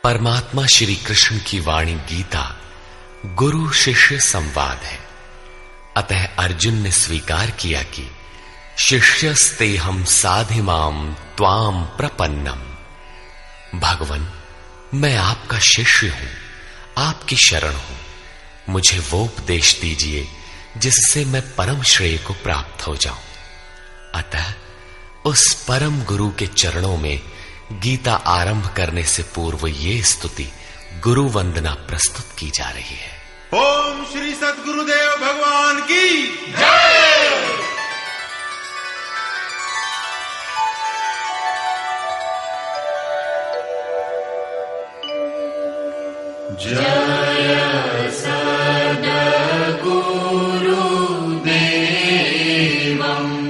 परमात्मा श्री कृष्ण की वाणी गीता गुरु शिष्य संवाद है। अतः अर्जुन ने स्वीकार किया कि शिष्यस्तेहं साधिमाम त्वाम प्रपन्नम। भगवन, मैं आपका शिष्य हूं, आपकी शरण हूं। मुझे वो उपदेश दीजिए जिससे मैं परम श्रेय को प्राप्त हो जाऊं। अतः उस परम गुरु के चरणों में गीता आरंभ करने से पूर्व ये स्तुति गुरु वंदना प्रस्तुत की जा रही है। ओम श्री सद्गुरुदेव भगवान की जय। जय सद्गुरुदेवम्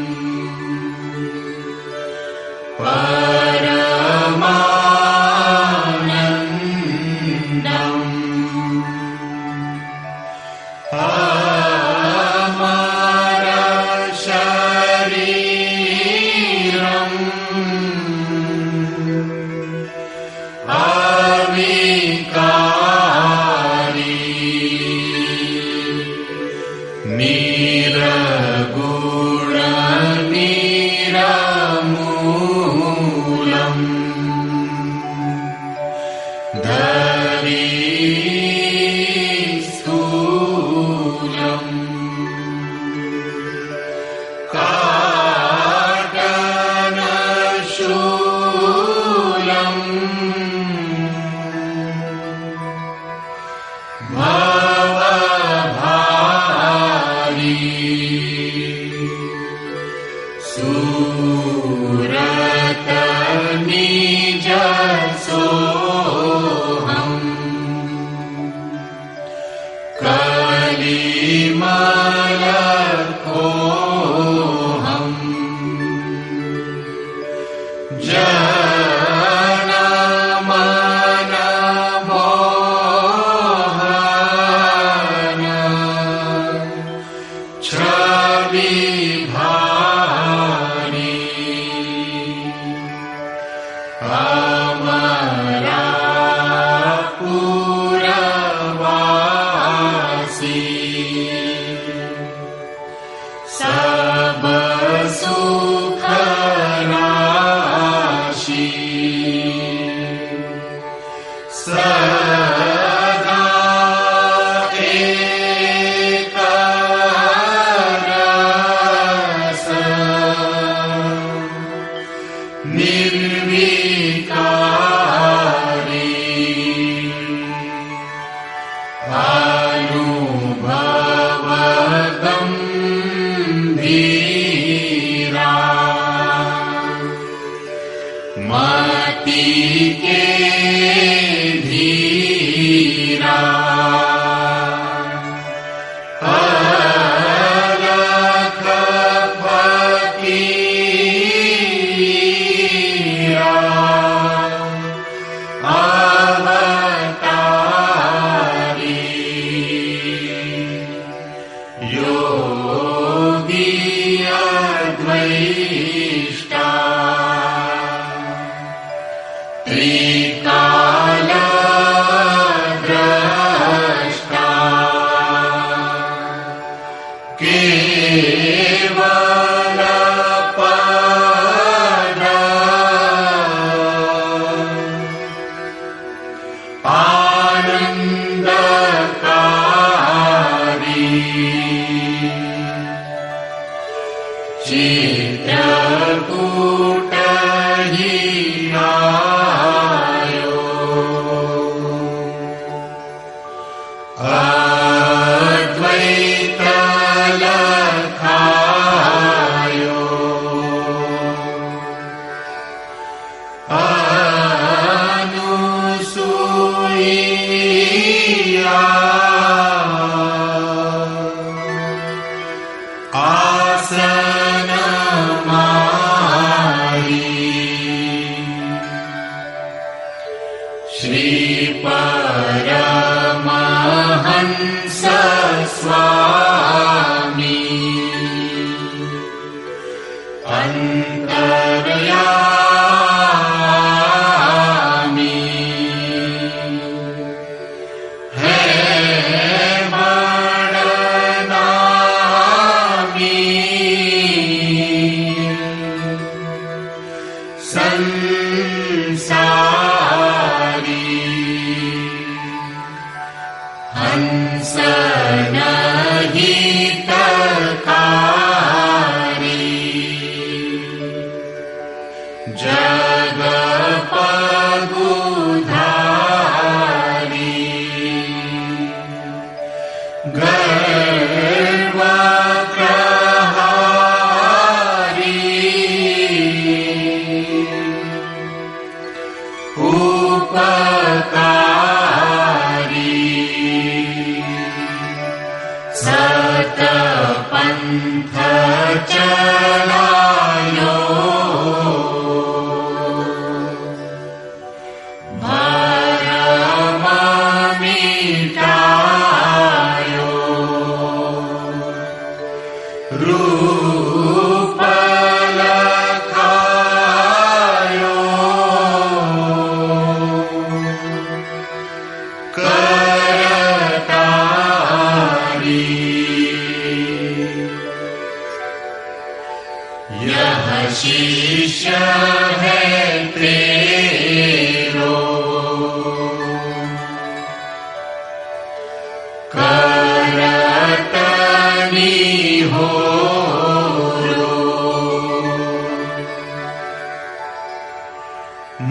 अंतर्यामी सत पंथ चलायो भरम मिटायो रूप लखायो यह शिष्य है तेरो करत निहोरो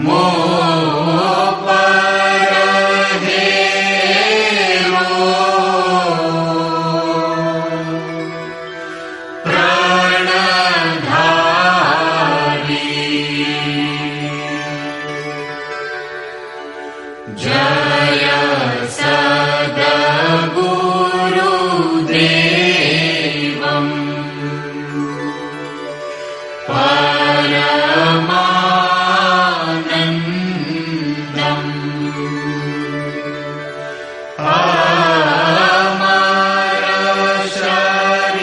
मोह पर हेरो जय सद्गुरुदेवम् परमानन्दम् अमर शरीरम्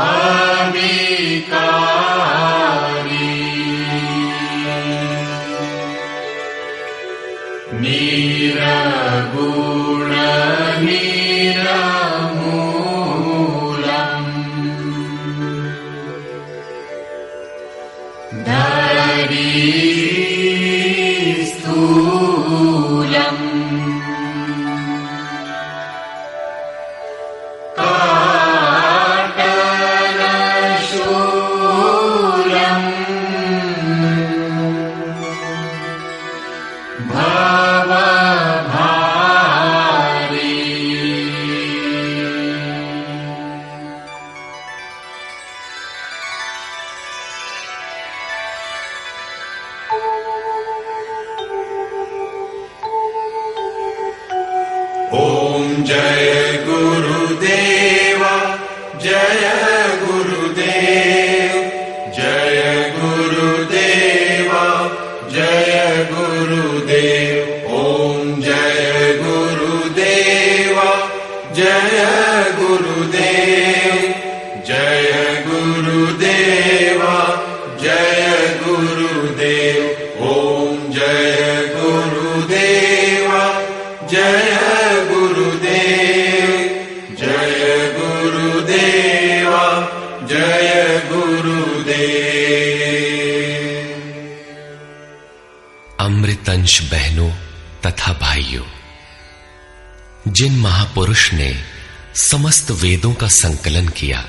अविकारी निरगुण निरमूलम् धरी स्थूलम् काटलशूलम् भवभारी ओम जय गुरुदेव जय गुरुदेव जय गुरुदेव जय गुरुदेव ओम जय गुरुदेव जय गुरुदेव जय गुरुदेव जय गुरुदेव ओम जय गुरुदेव जय गुरुदेव जय गुरुदेव जय गुरुदेव। अमृतंश बहनों तथा भाइयों, जिन महापुरुष ने समस्त वेदों का संकलन किया,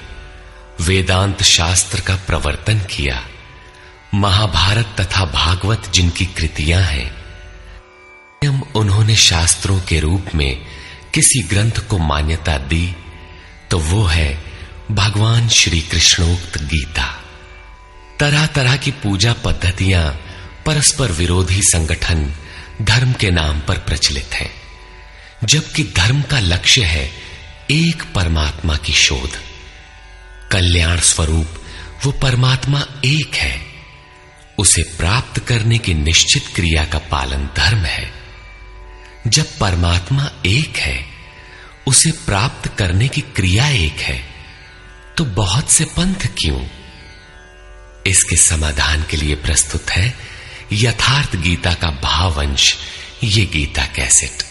वेदांत शास्त्र का प्रवर्तन किया, महाभारत तथा भागवत जिनकी कृतियां हैं, उन्होंने शास्त्रों के रूप में किसी ग्रंथ को मान्यता दी तो वो है भगवान श्री कृष्णोक्त गीता। तरह तरह की पूजा पद्धतियां, परस्पर विरोधी संगठन धर्म के नाम पर प्रचलित हैं, जबकि धर्म का लक्ष्य है एक परमात्मा की शोध। कल्याण स्वरूप वो परमात्मा एक है, उसे प्राप्त करने की निश्चित क्रिया का पालन धर्म है। जब परमात्मा एक है, उसे प्राप्त करने की क्रिया एक है, तो बहुत से पंथ क्यों? इसके समाधान के लिए प्रस्तुत है यथार्थ गीता का भावांश, ये गीता कैसेट।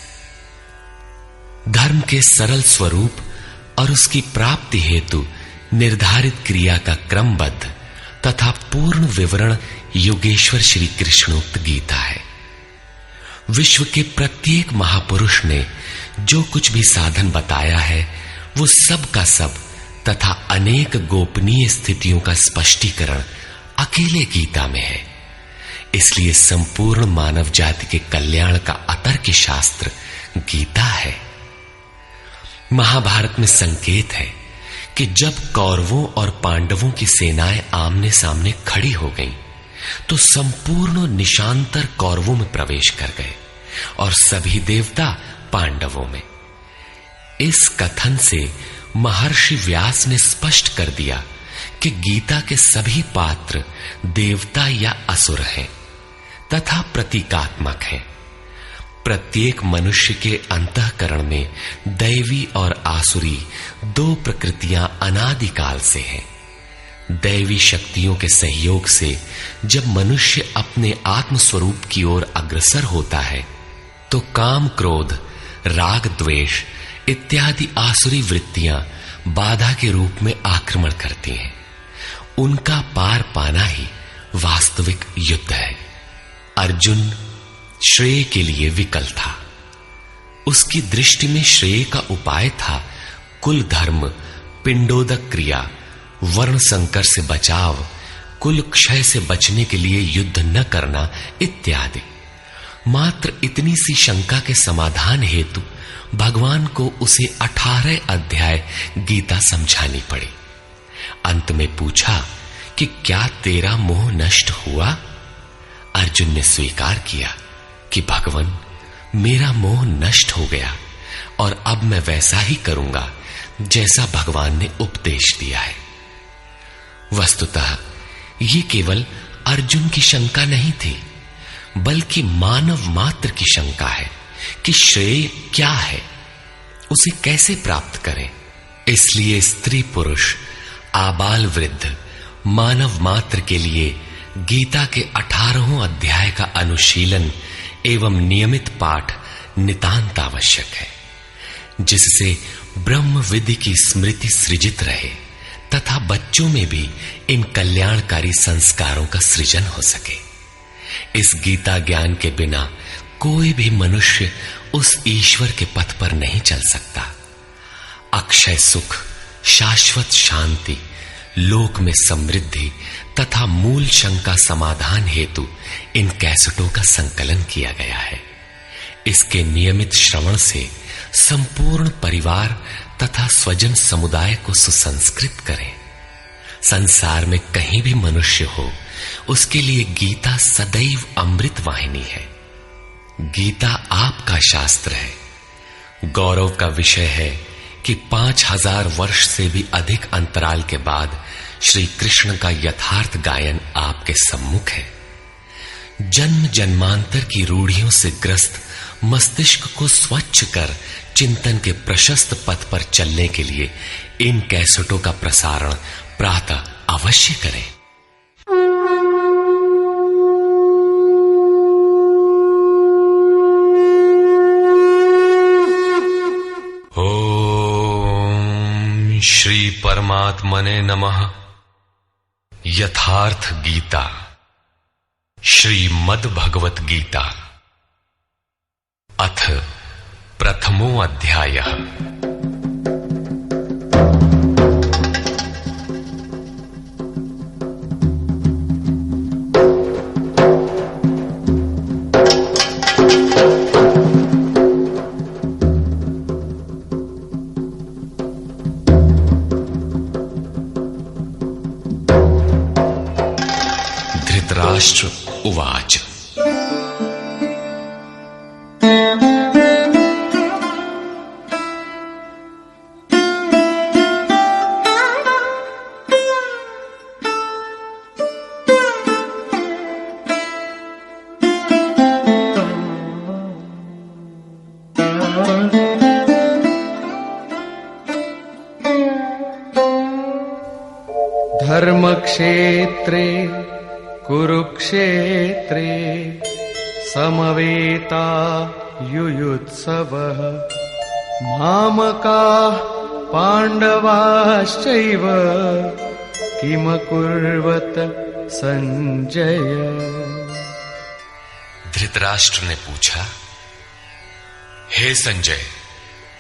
धर्म के सरल स्वरूप और उसकी प्राप्ति हेतु निर्धारित क्रिया का क्रमबद्ध तथा पूर्ण विवरण योगेश्वर श्री कृष्णोक्त गीता है। विश्व के प्रत्येक महापुरुष ने जो कुछ भी साधन बताया है, वो सब का सब तथा अनेक गोपनीय स्थितियों का स्पष्टीकरण अकेले गीता में है। इसलिए संपूर्ण मानव जाति के कल्याण का अतर्क शास्त्र गीता है। महाभारत में संकेत है कि जब कौरवों और पांडवों की सेनाएं आमने सामने खड़ी हो गईं, तो संपूर्ण निशांतर कौरवों में प्रवेश कर गए और सभी देवता पांडवों में। इस कथन से महर्षि व्यास ने स्पष्ट कर दिया कि गीता के सभी पात्र देवता या असुर हैं तथा प्रतीकात्मक हैं। प्रत्येक मनुष्य के अंतःकरण में दैवी और आसुरी दो प्रकृतियां अनादिकाल से हैं। दैवी शक्तियों के सहयोग से जब मनुष्य अपने आत्म स्वरूप की ओर अग्रसर होता है, तो काम, क्रोध, राग, द्वेष इत्यादि आसुरी वृत्तियां बाधा के रूप में आक्रमण करती हैं। उनका पार पाना ही वास्तविक युद्ध है। अर्जुन श्रेय के लिए विकल था। उसकी दृष्टि में श्रेय का उपाय था कुल धर्म, पिंडोदक क्रिया, वर्ण संकर से बचाव, कुल क्षय से बचने के लिए युद्ध न करना इत्यादि। मात्र इतनी सी शंका के समाधान हेतु भगवान को उसे 18 अध्याय गीता समझानी पड़ी। अंत में पूछा कि क्या तेरा मोह नष्ट हुआ? अर्जुन ने स्वीकार किया कि भगवान, मेरा मोह नष्ट हो गया और अब मैं वैसा ही करूंगा जैसा भगवान ने उपदेश दिया है। वस्तुतः ये केवल अर्जुन की शंका नहीं थी, बल्कि मानव मात्र की शंका है कि श्रेय क्या है, उसे कैसे प्राप्त करें। इसलिए स्त्री पुरुष, आबाल वृद्ध, मानव मात्र के लिए गीता के 18 अध्याय का अनुशीलन एवं नियमित पाठ नितांत आवश्यक है, जिससे ब्रह्म विधि की स्मृति सृजित रहे तथा बच्चों में भी इन कल्याणकारी संस्कारों का सृजन हो सके। इस गीता ज्ञान के बिना कोई भी मनुष्य उस ईश्वर के पथ पर नहीं चल सकता। अक्षय सुख, शाश्वत शांति, लोक में समृद्धि तथा मूल शंका समाधान हेतु इन कैसेटों का संकलन किया गया है। इसके नियमित श्रवण से संपूर्ण परिवार तथा स्वजन समुदाय को सुसंस्कृत करें। संसार में कहीं भी मनुष्य हो, उसके लिए गीता सदैव अमृत वाहिनी है। गीता आपका शास्त्र है। गौरव का विषय है कि 5000 वर्ष से भी अधिक अंतराल के बाद श्री कृष्ण का यथार्थ गायन आपके सम्मुख है। जन्म जन्मांतर की रूढ़ियों से ग्रस्त मस्तिष्क को स्वच्छ कर चिंतन के प्रशस्त पथ पर चलने के लिए इन कैसेटों का प्रसारण प्रातः अवश्य करें। ओम श्री परमात्मने नमः। यथार्थ गीता, श्रीमद् भगवत गीता, अथ प्रथमो अध्यायः। धृतराष्ट्र उवाच। धर्मक्षेत्रे कुरुक्षेत्रे समवेता युयुत्सवः मामकाः पाण्डवाश्चैव किमकुर्वत संजय। धृतराष्ट्र ने पूछा, हे संजय,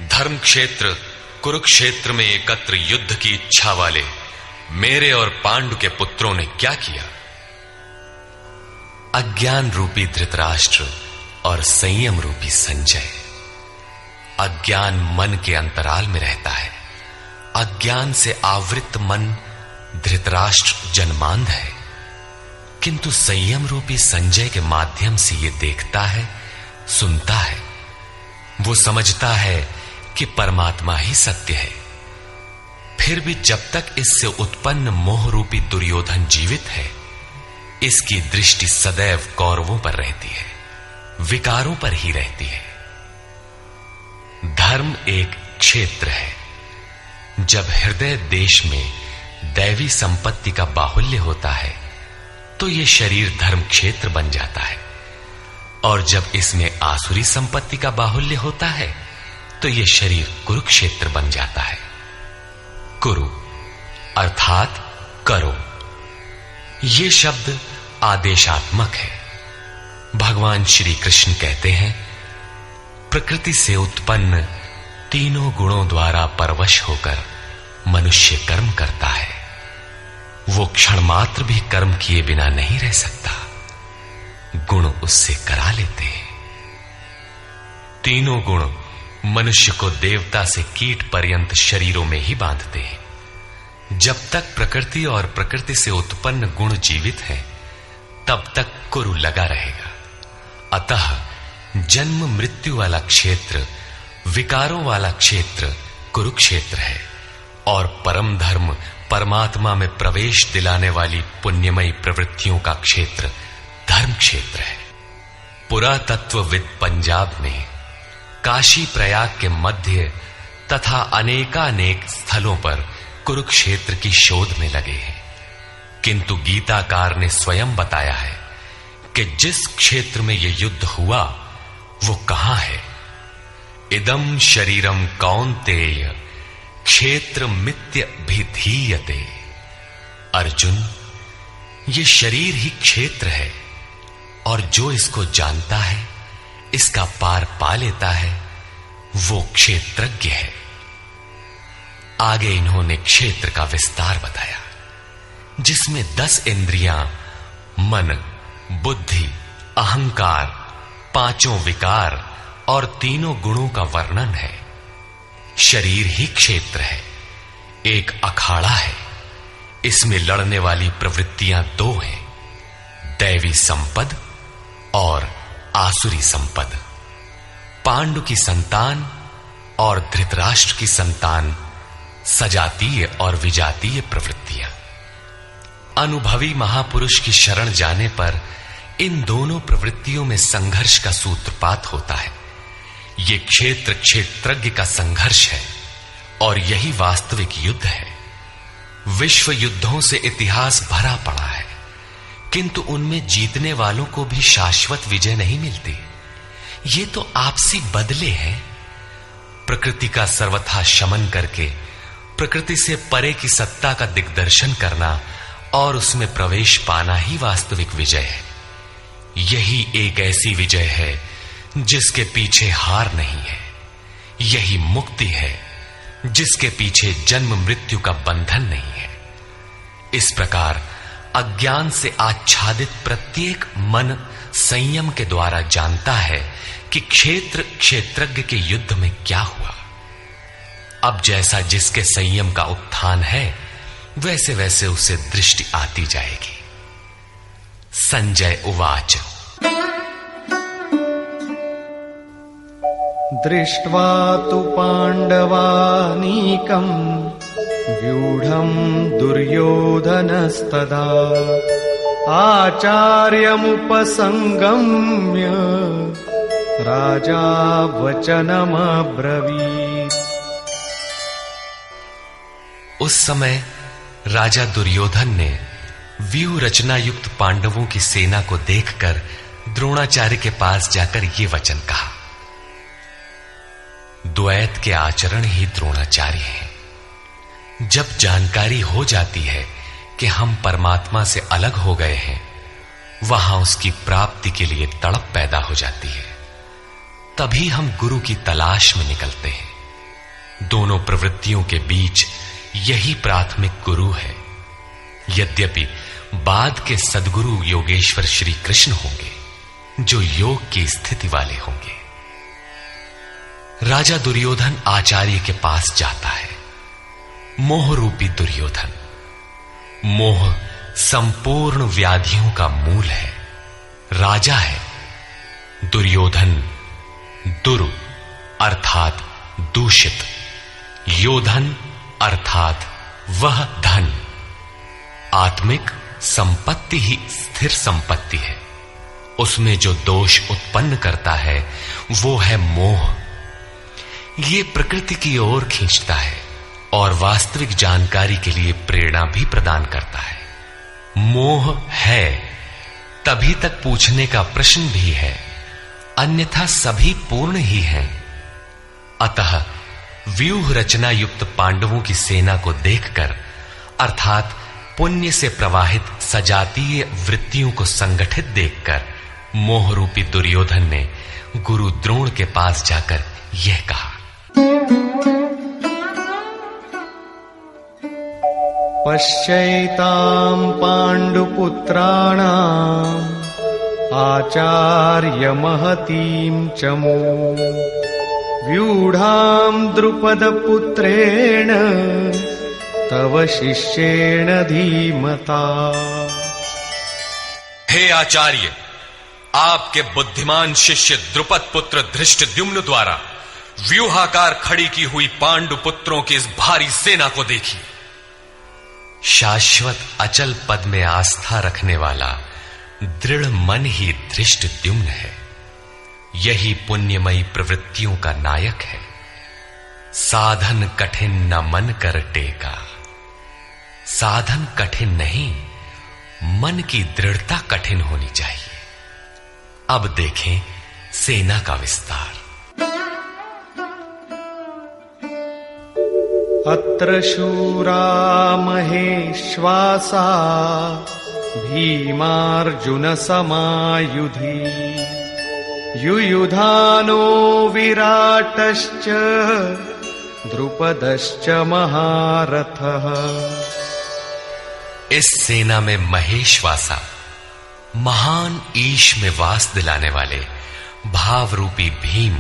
धर्म क्षेत्र कुरुक्षेत्र में एकत्र युद्ध की इच्छा वाले मेरे और पांडु के पुत्रों ने क्या किया? अज्ञान रूपी धृतराष्ट्र और संयम रूपी संजय। अज्ञान मन के अंतराल में रहता है अज्ञान से आवृत मन धृतराष्ट्र जन्मांध है, किंतु संयम रूपी संजय के माध्यम से यह देखता है, सुनता है। वो समझता है कि परमात्मा ही सत्य है। फिर भी जब तक इससे उत्पन्न मोह रूपी दुर्योधन जीवित है, इसकी दृष्टि सदैव कौरवों पर रहती है, विकारों पर ही रहती है। धर्म एक क्षेत्र है। जब हृदय देश में दैवी संपत्ति का बाहुल्य होता है तो यह शरीर धर्म क्षेत्र बन जाता है, और जब इसमें आसुरी संपत्ति का बाहुल्य होता है तो यह शरीर कुरुक्षेत्र बन जाता है। कुरु अर्थात करो। यह शब्द आदेशात्मक है। भगवान श्री कृष्ण कहते हैं, प्रकृति से उत्पन्न तीनों गुणों द्वारा परवश होकर मनुष्य कर्म करता है। वो क्षण मात्र भी कर्म किए बिना नहीं रह सकता, गुण उससे करा लेते हैं। तीनों गुण मनुष्य को देवता से कीट पर्यंत शरीरों में ही बांधते हैं। जब तक प्रकृति और प्रकृति से उत्पन्न गुण जीवित हैं, तब तक कुरु लगा रहेगा। अतः जन्म मृत्यु वाला क्षेत्र, विकारों वाला क्षेत्र कुरुक्षेत्र है, और परम धर्म परमात्मा में प्रवेश दिलाने वाली पुण्यमयी प्रवृत्तियों का क्षेत्र धर्म क्षेत्र है। पुरातत्वविद पंजाब में काशी प्रयाग के मध्य तथा अनेकानेक स्थलों पर कुरुक्षेत्र की शोध में लगे हैं, किंतु गीताकार ने स्वयं बताया है कि जिस क्षेत्र में यह युद्ध हुआ वो कहां है। इदम शरीरम कौन्तेय क्षेत्र मित्य भिधीयते। अर्जुन, ये शरीर ही क्षेत्र है, और जो इसको जानता है, इसका पार पा लेता है, वो क्षेत्रज्ञ है। आगे इन्होंने क्षेत्र का विस्तार बताया, जिसमें 10 इंद्रियां, मन, बुद्धि, अहंकार, 5 विकार और 3 गुणों का वर्णन है। शरीर ही क्षेत्र है, एक अखाड़ा है। इसमें लड़ने वाली प्रवृत्तियां 2 हैं, दैवी संपद और आसुरी संपद। पांडु की संतान और धृतराष्ट्र की संतान सजातीय और विजातीय प्रवृत्तियां। अनुभवी महापुरुष की शरण जाने पर इन दोनों प्रवृत्तियों में संघर्ष का सूत्रपात होता है। यह क्षेत्र क्षेत्रज्ञ का संघर्ष है, और यही वास्तविक युद्ध है। विश्व युद्धों से इतिहास भरा पड़ा है, किंतु उनमें जीतने वालों को भी शाश्वत विजय नहीं मिलती। ये तो आपसी बदले हैं। प्रकृति का सर्वथा शमन करके प्रकृति से परे की सत्ता का दिग्दर्शन करना और उसमें प्रवेश पाना ही वास्तविक विजय है। यही एक ऐसी विजय है जिसके पीछे हार नहीं है। यही मुक्ति है जिसके पीछे जन्म मृत्यु का बंधन नहीं है। इस प्रकार अज्ञान से आच्छादित प्रत्येक मन संयम के द्वारा जानता है कि क्षेत्र क्षेत्रज्ञ के युद्ध में क्या हुआ। अब जैसा जिसके संयम का उत्थान है, वैसे वैसे उसे दृष्टि आती जाएगी। संजय उवाच। दृष्ट्वा तु पाण्डवानीकम् व्यूढम् दुर्योधनस्तदा आचार्यमुपसंगम्य राजा वचनमब्रवीत्। उस समय राजा दुर्योधन ने व्यूह रचना युक्त पांडवों की सेना को देखकर द्रोणाचार्य के पास जाकर ये वचन कहा। द्वैत के आचरण ही द्रोणाचार्य हैं। जब जानकारी हो जाती है कि हम परमात्मा से अलग हो गए हैं, वहां उसकी प्राप्ति के लिए तड़प पैदा हो जाती है। तभी हम गुरु की तलाश में निकलते हैं। दोनों प्रवृत्तियों के बीच यही प्राथमिक गुरु है। यद्यपि बाद के सद्गुरु योगेश्वर श्री कृष्ण होंगे, जो योग की स्थिति वाले होंगे। राजा दुर्योधन आचार्य के पास जाता है। मोह रूपी दुर्योधन। मोह संपूर्ण व्याधियों का मूल है, राजा है। दुर्योधन दुरु अर्थात दूषित, योधन अर्थात वह धन। आत्मिक संपत्ति ही स्थिर संपत्ति है, उसमें जो दोष उत्पन्न करता है वो है मोह। ये प्रकृति की ओर खींचता है और वास्तविक जानकारी के लिए प्रेरणा भी प्रदान करता है। मोह है तभी तक पूछने का प्रश्न भी है, अन्यथा सभी पूर्ण ही हैं। अतः व्यूह रचना युक्त पांडवों की सेना को देखकर, अर्थात पुण्य से प्रवाहित सजातीय वृत्तियों को संगठित देखकर, मोह रूपी दुर्योधन ने गुरु द्रोण के पास जाकर यह कहा, पश्यैतां पांडुपुत्राणां आचार्य महतीं चमू व्यूढ़ां द्रुपदपुत्रेण तव शिष्येण धीमता। हे आचार्य, आपके बुद्धिमान शिष्य द्रुपद पुत्र धृष्टद्युम्न द्वारा व्यूहाकार खड़ी की हुई पांडु पुत्रों की इस भारी सेना को देखिए। शाश्वत अचल पद में आस्था रखने वाला दृढ़ मन ही धृष्टद्युम्न है। यही पुण्यमयी प्रवृत्तियों का नायक है। साधन कठिन न मन कर टेका। साधन कठिन नहीं, मन की दृढ़ता कठिन होनी चाहिए। अब देखें सेना का विस्तार। अत्र शूरा महेश्वासा भीमार्जुन समायुधि युयुधानो विराटश्च द्रुपदश्च महारथः। इस सेना में महेश्वासा, महान ईश में वास दिलाने वाले भाव रूपी भीम,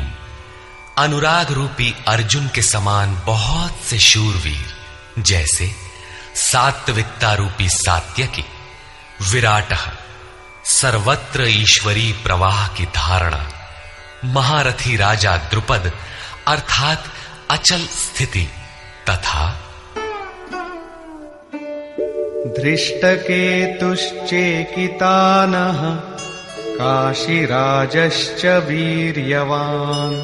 अनुराग रूपी अर्जुन के समान बहुत से शूरवीर, जैसे सात्विकता रूपी सात्यकी, विराटः, सर्वत्र ईश्वरी प्रवाह की धारणा, महारथी राजा द्रुपद अर्थात अचल स्थिति, तथा धृष्टकेतुश्चेकितानः काशीराजश्च वीर्यवान्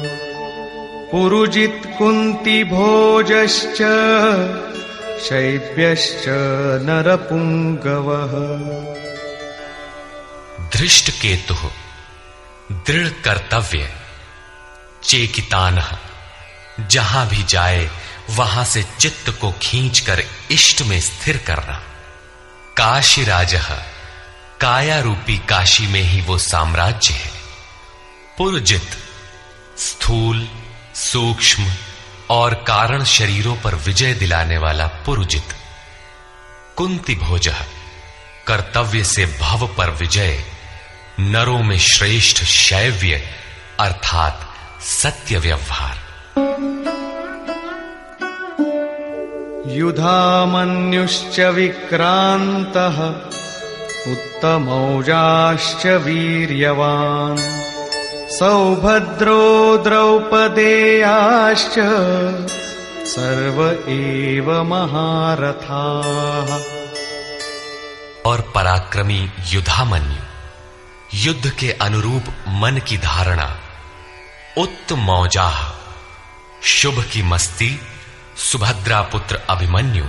पुरुजित् कुन्तिभोजश्च शैब्यश्च नरपुंगवः। धृष्टकेतुः दृढ़ कर्तव्य, चेकितानः जहां भी जाए वहां से चित्त को खींचकर इष्ट में स्थिर करना, काशीराजः काया रूपी काशी में ही वो साम्राज्य है, पुरजित स्थूल सूक्ष्म और कारण शरीरों पर विजय दिलाने वाला पुरुजित, कुंती भोजः कर्तव्य से भव पर विजय, नरों में श्रेष्ठ शैव्य अर्थात सत्य व्यवहार। युधामन्युश्च विक्रान्तः उत्तमौजाश्च वीर्यवान् सौभद्रो द्रौपदेयाश्च सर्व एव महारथाः। और पराक्रमी युधामन्यु, युद्ध के अनुरूप मन की धारणा, उत्तमौजाः शुभ की मस्ती, सुभद्रा पुत्र अभिमन्यु।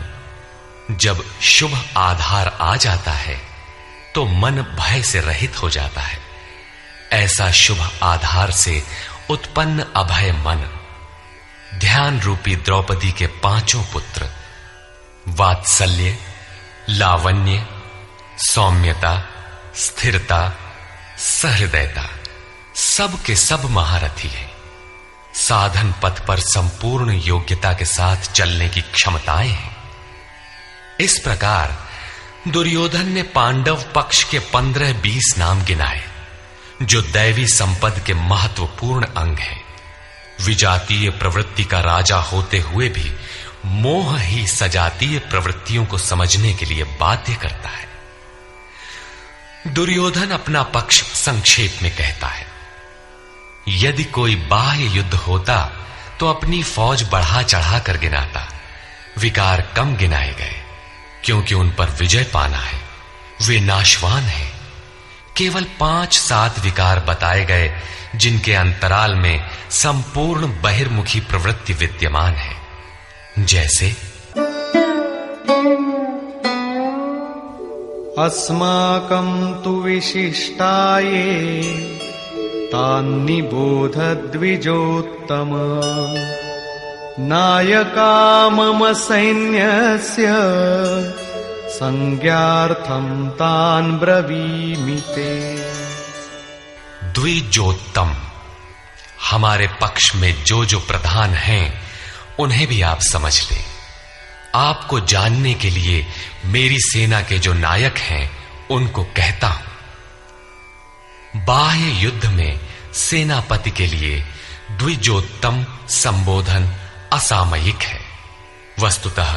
जब शुभ आधार आ जाता है तो मन भय से रहित हो जाता है। ऐसा शुभ आधार से उत्पन्न अभय मन, ध्यान रूपी द्रौपदी के पांचों पुत्र वात्सल्य, लावण्य, सौम्यता, स्थिरता, सहृदयता, सब के सब महारथी है। साधन पथ पर संपूर्ण योग्यता के साथ चलने की क्षमताएं हैं। इस प्रकार दुर्योधन ने पांडव पक्ष के 15-20 नाम गिनाए, जो दैवी संपद के महत्वपूर्ण अंग है। विजातीय प्रवृत्ति का राजा होते हुए भी मोह ही सजातीय प्रवृत्तियों को समझने के लिए बाध्य करता है। दुर्योधन अपना पक्ष संक्षेप में कहता है, यदि कोई बाह्य युद्ध होता तो अपनी फौज बढ़ा चढ़ा कर गिनाता, विकार कम गिनाए गए, क्योंकि उन पर विजय पाना है, वे नाशवान हैं। केवल 5-7 विकार बताए गए, जिनके अंतराल में संपूर्ण बहिर्मुखी प्रवृत्ति विद्यमान है, जैसे अस्माकं तु विशिष्टाये तान्निबोध द्विजोत्तम नायका मम सैन्यस्य संज्ञार्थं तान् ब्रवीमि ते। द्विजोत्तम, हमारे पक्ष में जो जो प्रधान हैं उन्हें भी आप समझ लें। आपको जानने के लिए मेरी सेना के जो नायक हैं उनको कहता हूं। बाह्य युद्ध में सेनापति के लिए द्विजोत्तम संबोधन असामयिक है। वस्तुतः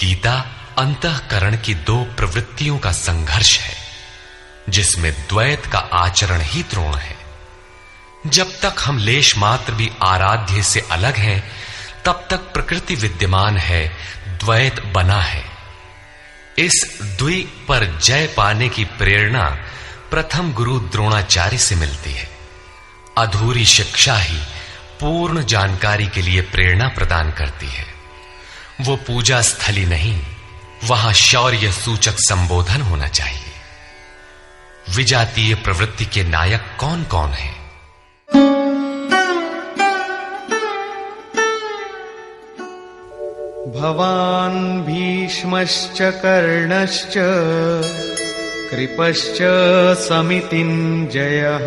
गीता अंतःकरण की 2 प्रवृत्तियों का संघर्ष है, जिसमें द्वैत का आचरण ही द्रोण है। जब तक हम लेश मात्र भी आराध्य से अलग हैं, तब तक प्रकृति विद्यमान है, द्वैत बना है। इस द्वि पर जय पाने की प्रेरणा प्रथम गुरु द्रोणाचार्य से मिलती है। अधूरी शिक्षा ही पूर्ण जानकारी के लिए प्रेरणा प्रदान करती है। वो पूजा स्थली नहीं, वहां शौर्य सूचक संबोधन होना चाहिए। विजातीय प्रवृत्ति के नायक कौन कौन हैं? भवान् भीष्मश्च कर्णश्च कृपश्च समितिञ्जयः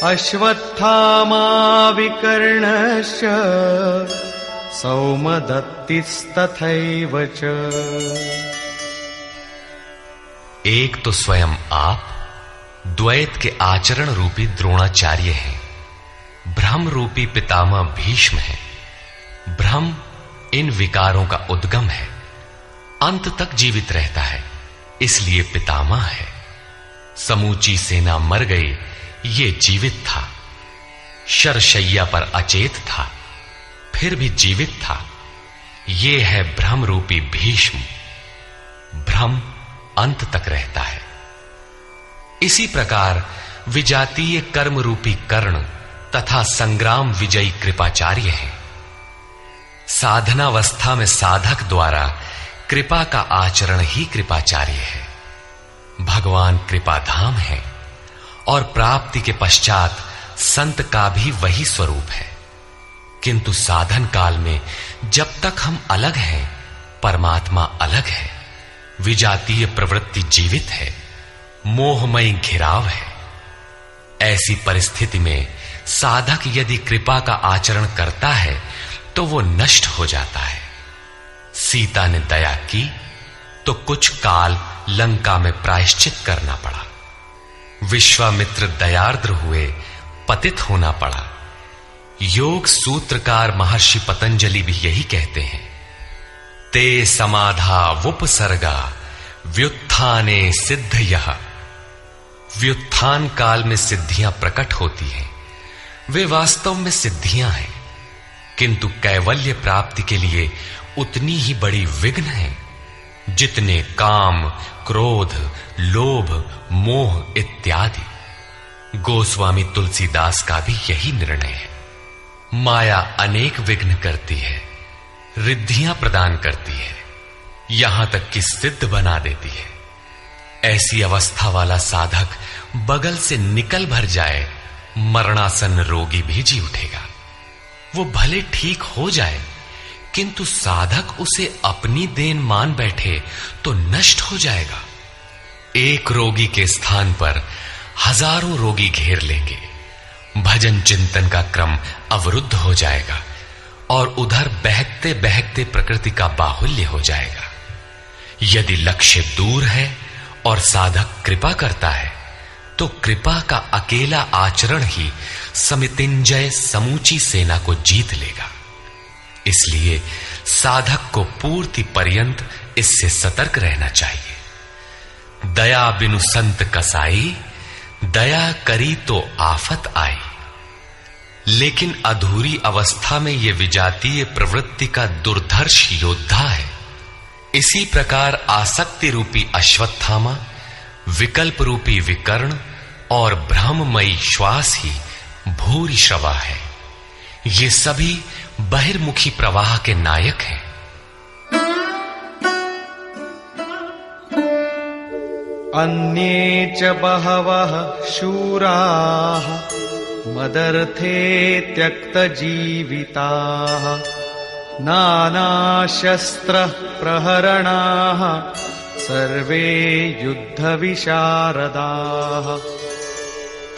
अश्वत्थामा विकर्णश्च सौमदत्तिस्तथैव च। एक तो स्वयं आप द्वैत के आचरण रूपी द्रोणाचार्य हैं। भ्रम रूपी पितामह भीष्म है। भ्रम इन विकारों का उद्गम है, अंत तक जीवित रहता है, इसलिए पितामह है। समूची सेना मर गई, ये जीवित था। शरशैया पर अचेत था, फिर भी जीवित था। ये है भ्रम रूपी भीष्म। भ्रम अंत तक रहता है। इसी प्रकार विजातीय कर्म रूपी कर्ण तथा संग्राम विजयी कृपाचार्य है। साधनावस्था में साधक द्वारा कृपा का आचरण ही कृपाचार्य है। भगवान कृपाधाम है और प्राप्ति के पश्चात संत का भी वही स्वरूप है। किंतु साधन काल में जब तक हम अलग हैं, परमात्मा अलग है। विजातीय प्रवृत्ति जीवित है, मोहमयी घिराव है। ऐसी परिस्थिति में साधक यदि कृपा का आचरण करता है तो वो नष्ट हो जाता है। सीता ने दया की तो कुछ काल लंका में प्रायश्चित करना पड़ा। विश्वामित्र दयार्द्र हुए, पतित होना पड़ा। योग सूत्रकार महर्षि पतंजलि भी यही कहते हैं, ते समाधा वुपसर्गा व्युत्थाने सिद्धयः। व्युत्थान काल में सिद्धियां प्रकट होती हैं, वे वास्तव में सिद्धियां हैं, किंतु कैवल्य प्राप्ति के लिए उतनी ही बड़ी विघ्न है जितने काम, क्रोध, लोभ, मोह इत्यादि। गोस्वामी तुलसीदास का भी यही निर्णय है। माया अनेक विघ्न करती है, रिद्धियां प्रदान करती है, यहां तक कि सिद्ध बना देती है। ऐसी अवस्था वाला साधक बगल से निकल भर जाए, मरणासन रोगी भी जी उठेगा। वो भले ठीक हो जाए, किंतु साधक उसे अपनी देन मान बैठे तो नष्ट हो जाएगा। एक रोगी के स्थान पर हजारों रोगी घेर लेंगे। भजन चिंतन का क्रम अवरुद्ध हो जाएगा और उधर बहकते बहकते प्रकृति का बाहुल्य हो जाएगा। यदि लक्ष्य दूर है और साधक कृपा करता है तो कृपा का अकेला आचरण ही समितिंजय समूची सेना को जीत लेगा। इसलिए साधक को पूर्ति पर्यंत इससे सतर्क रहना चाहिए। दया बिनु संत कसाई, दया करी तो आफत आई। लेकिन अधूरी अवस्था में यह विजातीय प्रवृत्ति का दुर्धर्ष योद्धा है। इसी प्रकार आसक्ति रूपी अश्वत्थामा, विकल्प रूपी विकर्ण और भ्रममयी श्वास ही भूरिश्रवा है। ये सभी बहिर्मुखी प्रवाह के नायक हैं। अन्ये च बहवः शूराः मदर्थे त्यक्तजीविताः नानाशस्त्र प्रहरणाः सर्वे युद्धविशारदाः।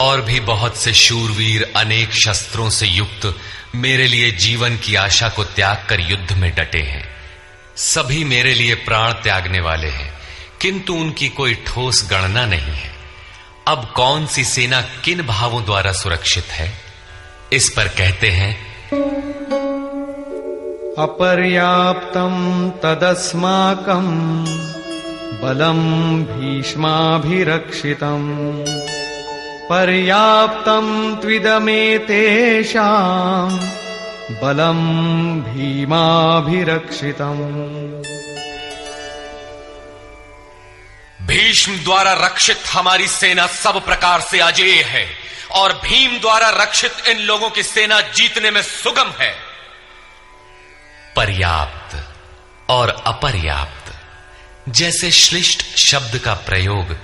और भी बहुत से शूरवीर अनेक शस्त्रों से युक्त मेरे लिए जीवन की आशा को त्याग कर युद्ध में डटे हैं। सभी मेरे लिए प्राण त्यागने वाले हैं, किंतु उनकी कोई ठोस गणना नहीं है। अब कौन सी सेना किन भावों द्वारा सुरक्षित है, इस पर कहते हैं अपर्याप्तं तदस्माकं बलं भीष्माभिरक्षितं पर्याप्तं त्विदमेतेषां बलं भीमाभिरक्षितम्। भीष्म द्वारा रक्षित हमारी सेना सब प्रकार से अजेय है और भीम द्वारा रक्षित इन लोगों की सेना जीतने में सुगम है। पर्याप्त और अपर्याप्त जैसे श्लिष्ट शब्द का प्रयोग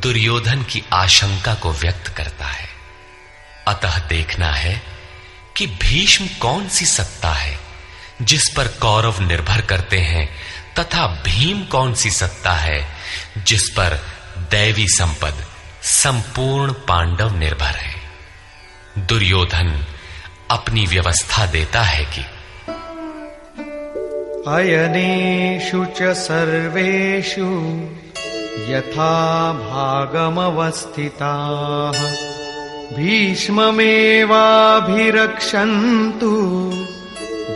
दुर्योधन की आशंका को व्यक्त करता है। अतः देखना है कि भीष्म कौन सी सत्ता है जिस पर कौरव निर्भर करते हैं, तथा भीम कौन सी सत्ता है जिस पर दैवी संपद संपूर्ण पांडव निर्भर है। दुर्योधन अपनी व्यवस्था देता है कि अयनेषु च सर्वेषु यथा भागमवस्थिताः भीष्ममेवाभिरक्षन्तु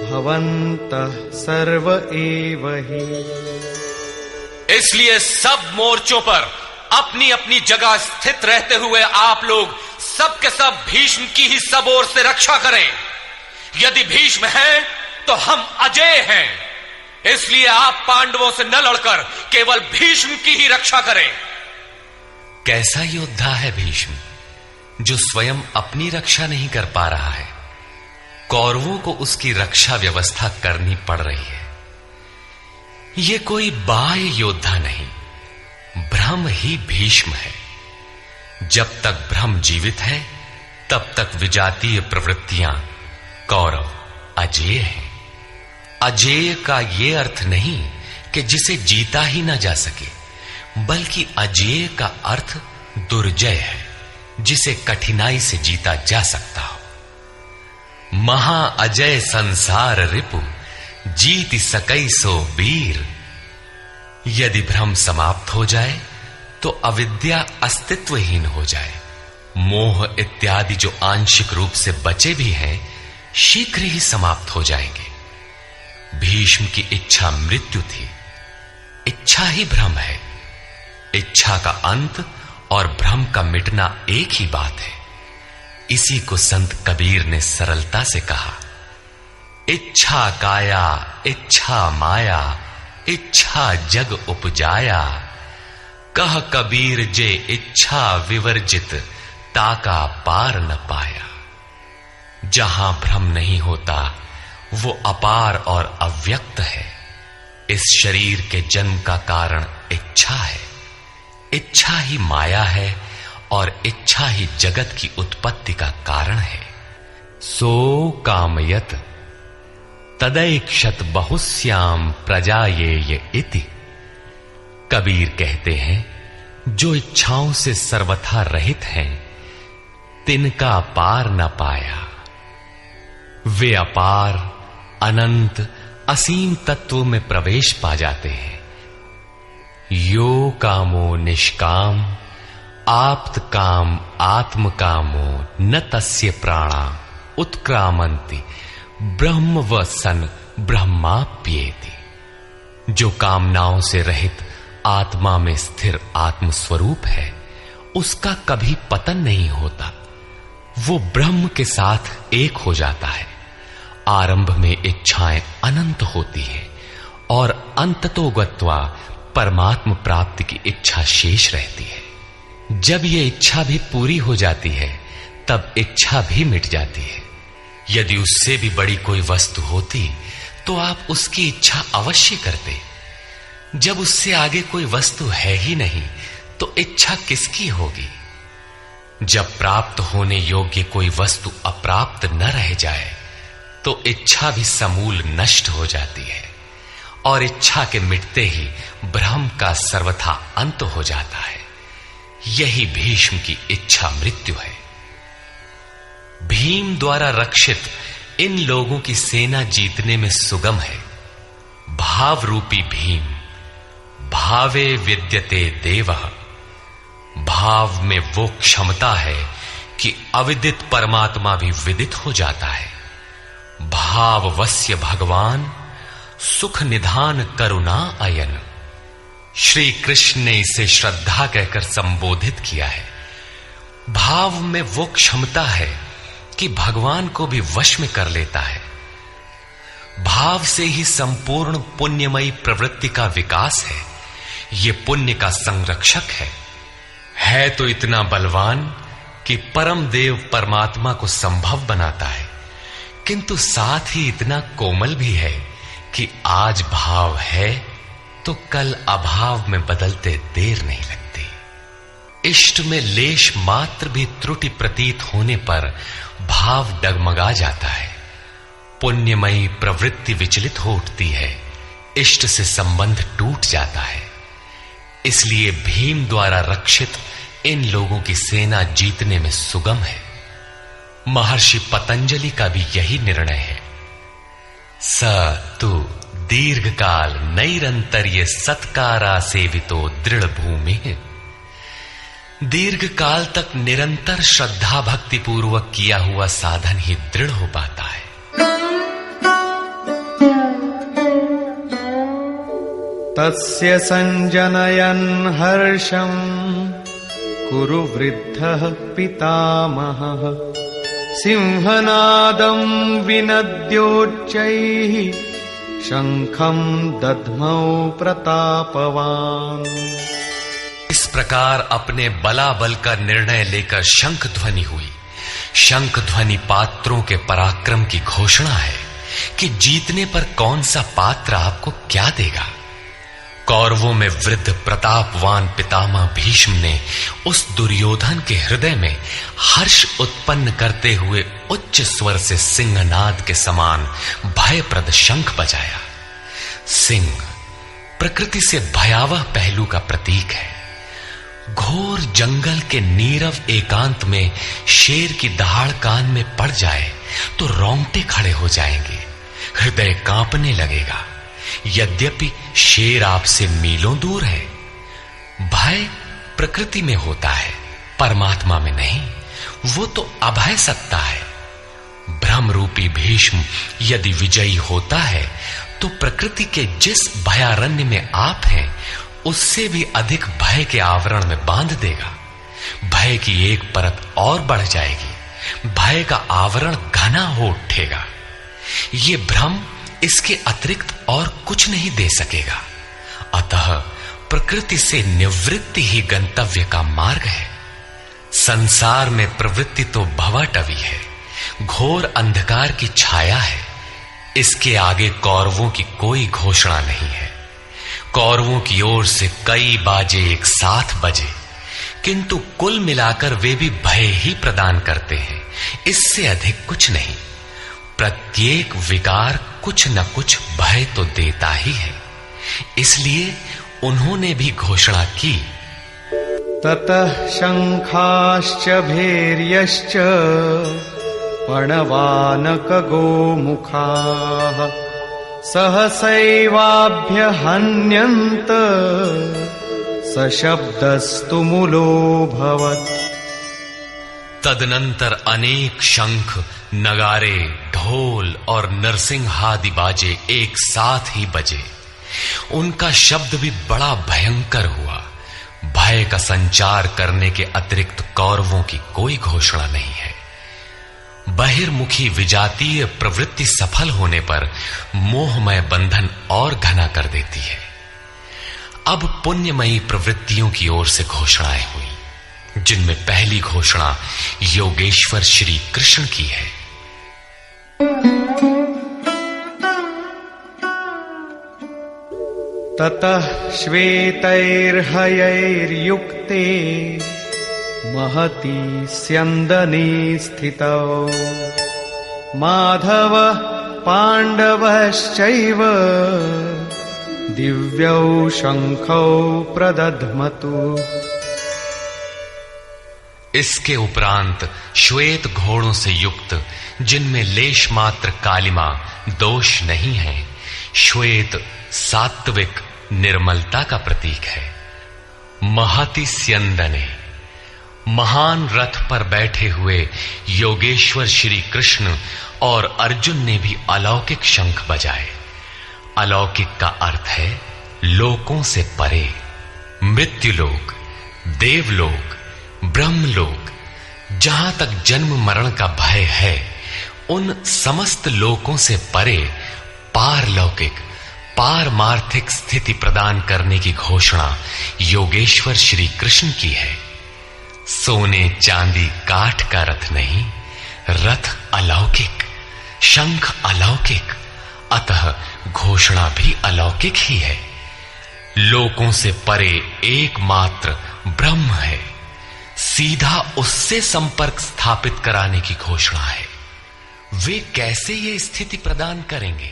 भवन्तः सर्व एव हि। इसलिए सब मोर्चों पर अपनी अपनी जगह स्थित रहते हुए आप लोग सब के सब भीष्म की ही सब ओर से रक्षा करें। यदि भीष्म हैं तो हम अजेय हैं, इसलिए आप पांडवों से न लड़कर केवल भीष्म की ही रक्षा करें। कैसा योद्धा है भीष्म, जो स्वयं अपनी रक्षा नहीं कर पा रहा है, कौरवों को उसकी रक्षा व्यवस्था करनी पड़ रही है। ये कोई बाह्य योद्धा नहीं, ब्रह्म ही भीष्म है। जब तक ब्रह्म जीवित है तब तक विजातीय प्रवृत्तियां कौरव अजेय हैं। अजेय का यह अर्थ नहीं कि जिसे जीता ही ना जा सके, बल्कि अजेय का अर्थ दुर्जय है, जिसे कठिनाई से जीता जा सकता हो। महा अजय संसार रिपु जीति सकई सो वीर। यदि भ्रम समाप्त हो जाए तो अविद्या अस्तित्वहीन हो जाए। मोह इत्यादि जो आंशिक रूप से बचे भी हैं, शीघ्र ही समाप्त हो जाएंगे। भीष्म की इच्छा मृत्यु थी, इच्छा ही भ्रम है। इच्छा का अंत और भ्रम का मिटना एक ही बात है। इसी को संत कबीर ने सरलता से कहा, इच्छा काया इच्छा माया इच्छा जग उपजाया। कह कबीर जे इच्छा विवर्जित ताका पार न पाया। जहां भ्रम नहीं होता वो अपार और अव्यक्त है। इस शरीर के जन्म का कारण इच्छा है, इच्छा ही माया है और इच्छा ही जगत की उत्पत्ति का कारण है। सो कामयत तदैक्षत बहुश्याम प्रजायेय इति। कबीर कहते हैं, जो इच्छाओं से सर्वथा रहित हैं, तिनका पार न पाया। वे अपार अनंत असीम तत्व में प्रवेश पा जाते हैं। यो कामो निष्काम आप्त काम आत्म कामो न तस्य प्राणा उत्क्रामंति ब्रह्म व सन ब्रह्माप्येति। जो कामनाओं से रहित आत्मा में स्थिर आत्म स्वरूप है, उसका कभी पतन नहीं होता। वो ब्रह्म के साथ एक हो जाता है। आरंभ में इच्छाएं अनंत होती हैं और अंततो गत्वा परमात्म प्राप्ति की इच्छा शेष रहती है। जब ये इच्छा भी पूरी हो जाती है, तब इच्छा भी मिट जाती है। यदि उससे भी बड़ी कोई वस्तु होती तो आप उसकी इच्छा अवश्य करते। जब उससे आगे कोई वस्तु है ही नहीं, तो इच्छा किसकी होगी? जब प्राप्त होने योग्य कोई वस्तु अप्राप्त न रह जाए, तो इच्छा भी समूल नष्ट हो जाती है और इच्छा के मिटते ही ब्रह्म का सर्वथा अंत हो जाता है। यही भीष्म की इच्छा मृत्यु है। भीम द्वारा रक्षित इन लोगों की सेना जीतने में सुगम है। भाव रूपी भीम भावे विद्यते देवः। भाव में वो क्षमता है कि अविदित परमात्मा भी विदित हो जाता है। भाववस्य भगवान सुख निधान करुणा अयन। श्री कृष्ण ने इसे श्रद्धा कहकर संबोधित किया है। भाव में वो क्षमता है कि भगवान को भी वश में कर लेता है। भाव से ही संपूर्ण पुण्यमयी प्रवृत्ति का विकास है। ये पुण्य का संरक्षक है तो इतना बलवान कि परम देव परमात्मा को संभव बनाता है, किंतु साथ ही इतना कोमल भी है कि आज भाव है तो कल अभाव में बदलते देर नहीं लगती। इष्ट में लेश मात्र भी त्रुटि प्रतीत होने पर भाव डगमगा जाता है। पुण्यमयी प्रवृत्ति विचलित हो उठती है, इष्ट से संबंध टूट जाता है। इसलिए भीम द्वारा रक्षित इन लोगों की सेना जीतने में सुगम है। महर्षि पतंजलि का भी यही निर्णय है। स तु दीर्घ काल नैरंतर्य सत्कारा सेवितो दृढ़ भूमि। दीर्घ काल तक निरंतर श्रद्धा भक्ति पूर्वक किया हुआ साधन ही दृढ़ हो पाता है। तस्य संजनयन् हर्षं कुरु वृद्धः पितामहः। सिंहनादं विनद्योच्चैः शंखं दद्मौ प्रतापवान्। इस प्रकार अपने बलाबल का निर्णय लेकर शंख ध्वनि हुई। शंख ध्वनि पात्रों के पराक्रम की घोषणा है कि जीतने पर कौन सा पात्र आपको क्या देगा। कौरवों में वृद्ध प्रतापवान पितामह भीष्म ने उस दुर्योधन के हृदय में हर्ष उत्पन्न करते हुए उच्च स्वर से सिंहनाद के समान भयप्रद शंख बजाया। सिंह प्रकृति से भयावह पहलू का प्रतीक है। घोर जंगल के नीरव एकांत में शेर की दहाड़ कान में पड़ जाए तो रोंगटे खड़े हो जाएंगे, हृदय कांपने लगेगा। यद्यपि शेर आपसे मीलों दूर है। भय प्रकृति में होता है, परमात्मा में नहीं। वो तो अभय सत्ता है। भ्रम रूपी भीष्म यदि विजयी होता है तो प्रकृति के जिस भयारण्य में आप हैं उससे भी अधिक भय के आवरण में बांध देगा। भय की एक परत और बढ़ जाएगी, भय का आवरण घना हो उठेगा। ये भ्रम इसके अतिरिक्त और कुछ नहीं दे सकेगा। अतः प्रकृति से निवृत्ति ही गंतव्य का मार्ग है। संसार में प्रवृत्ति तो भवाटवी है, घोर अंधकार की छाया है। इसके आगे कौरवों की कोई घोषणा नहीं है। कौरवों की ओर से कई बाजे एक साथ बजे, किंतु कुल मिलाकर वे भी भय ही प्रदान करते हैं, इससे अधिक कुछ नहीं। प्रत्येक विकार कुछ न कुछ भय तो देता ही है। इसलिए उन्होंने भी घोषणा की, ततः शंखाश्च भैर्यश्च पणवानक गोमुखाः सहसैवाभ्य हन्यन्त सशब्दस्तु मूलोऽभवत्। तदनंतर अनेक शंख, नगारे, ढोल और नरसिंहादि बाजे एक साथ ही बजे। उनका शब्द भी बड़ा भयंकर हुआ। भय का संचार करने के अतिरिक्त कौरवों की कोई घोषणा नहीं है। बहिर्मुखी विजातीय प्रवृत्ति सफल होने पर मोहमय बंधन और घना कर देती है। अब पुण्यमयी प्रवृत्तियों की ओर से घोषणाएं हुई, जिनमें पहली घोषणा योगेश्वर श्री कृष्ण की है। ततः श्वेतैर्हयैर्युक्ते महती स्यन्दने स्थितौ माधव पाण्डवश्चैव दिव्यौ शंखौ प्रदध्मतु। इसके उपरांत श्वेत घोड़ों से युक्त, जिनमें लेश मात्र कालिमा दोष नहीं है, श्वेत सात्विक निर्मलता का प्रतीक है। महति स्यन्दने, महान रथ पर बैठे हुए योगेश्वर श्री कृष्ण और अर्जुन ने भी अलौकिक शंख बजाए। अलौकिक का अर्थ है लोकों से परे। मृत्युलोक, देवलोक, ब्रह्मलोक, जहां तक जन्म मरण का भय है, उन समस्त लोकों से परे पारलौकिक पारमार्थिक स्थिति प्रदान करने की घोषणा योगेश्वर श्री कृष्ण की है। सोने चांदी काठ का रथ नहीं, रथ अलौकिक, शंख अलौकिक, अतः घोषणा भी अलौकिक ही है। लोकों से परे एकमात्र ब्रह्म है, सीधा उससे संपर्क स्थापित कराने की घोषणा है। वे कैसे ये स्थिति प्रदान करेंगे?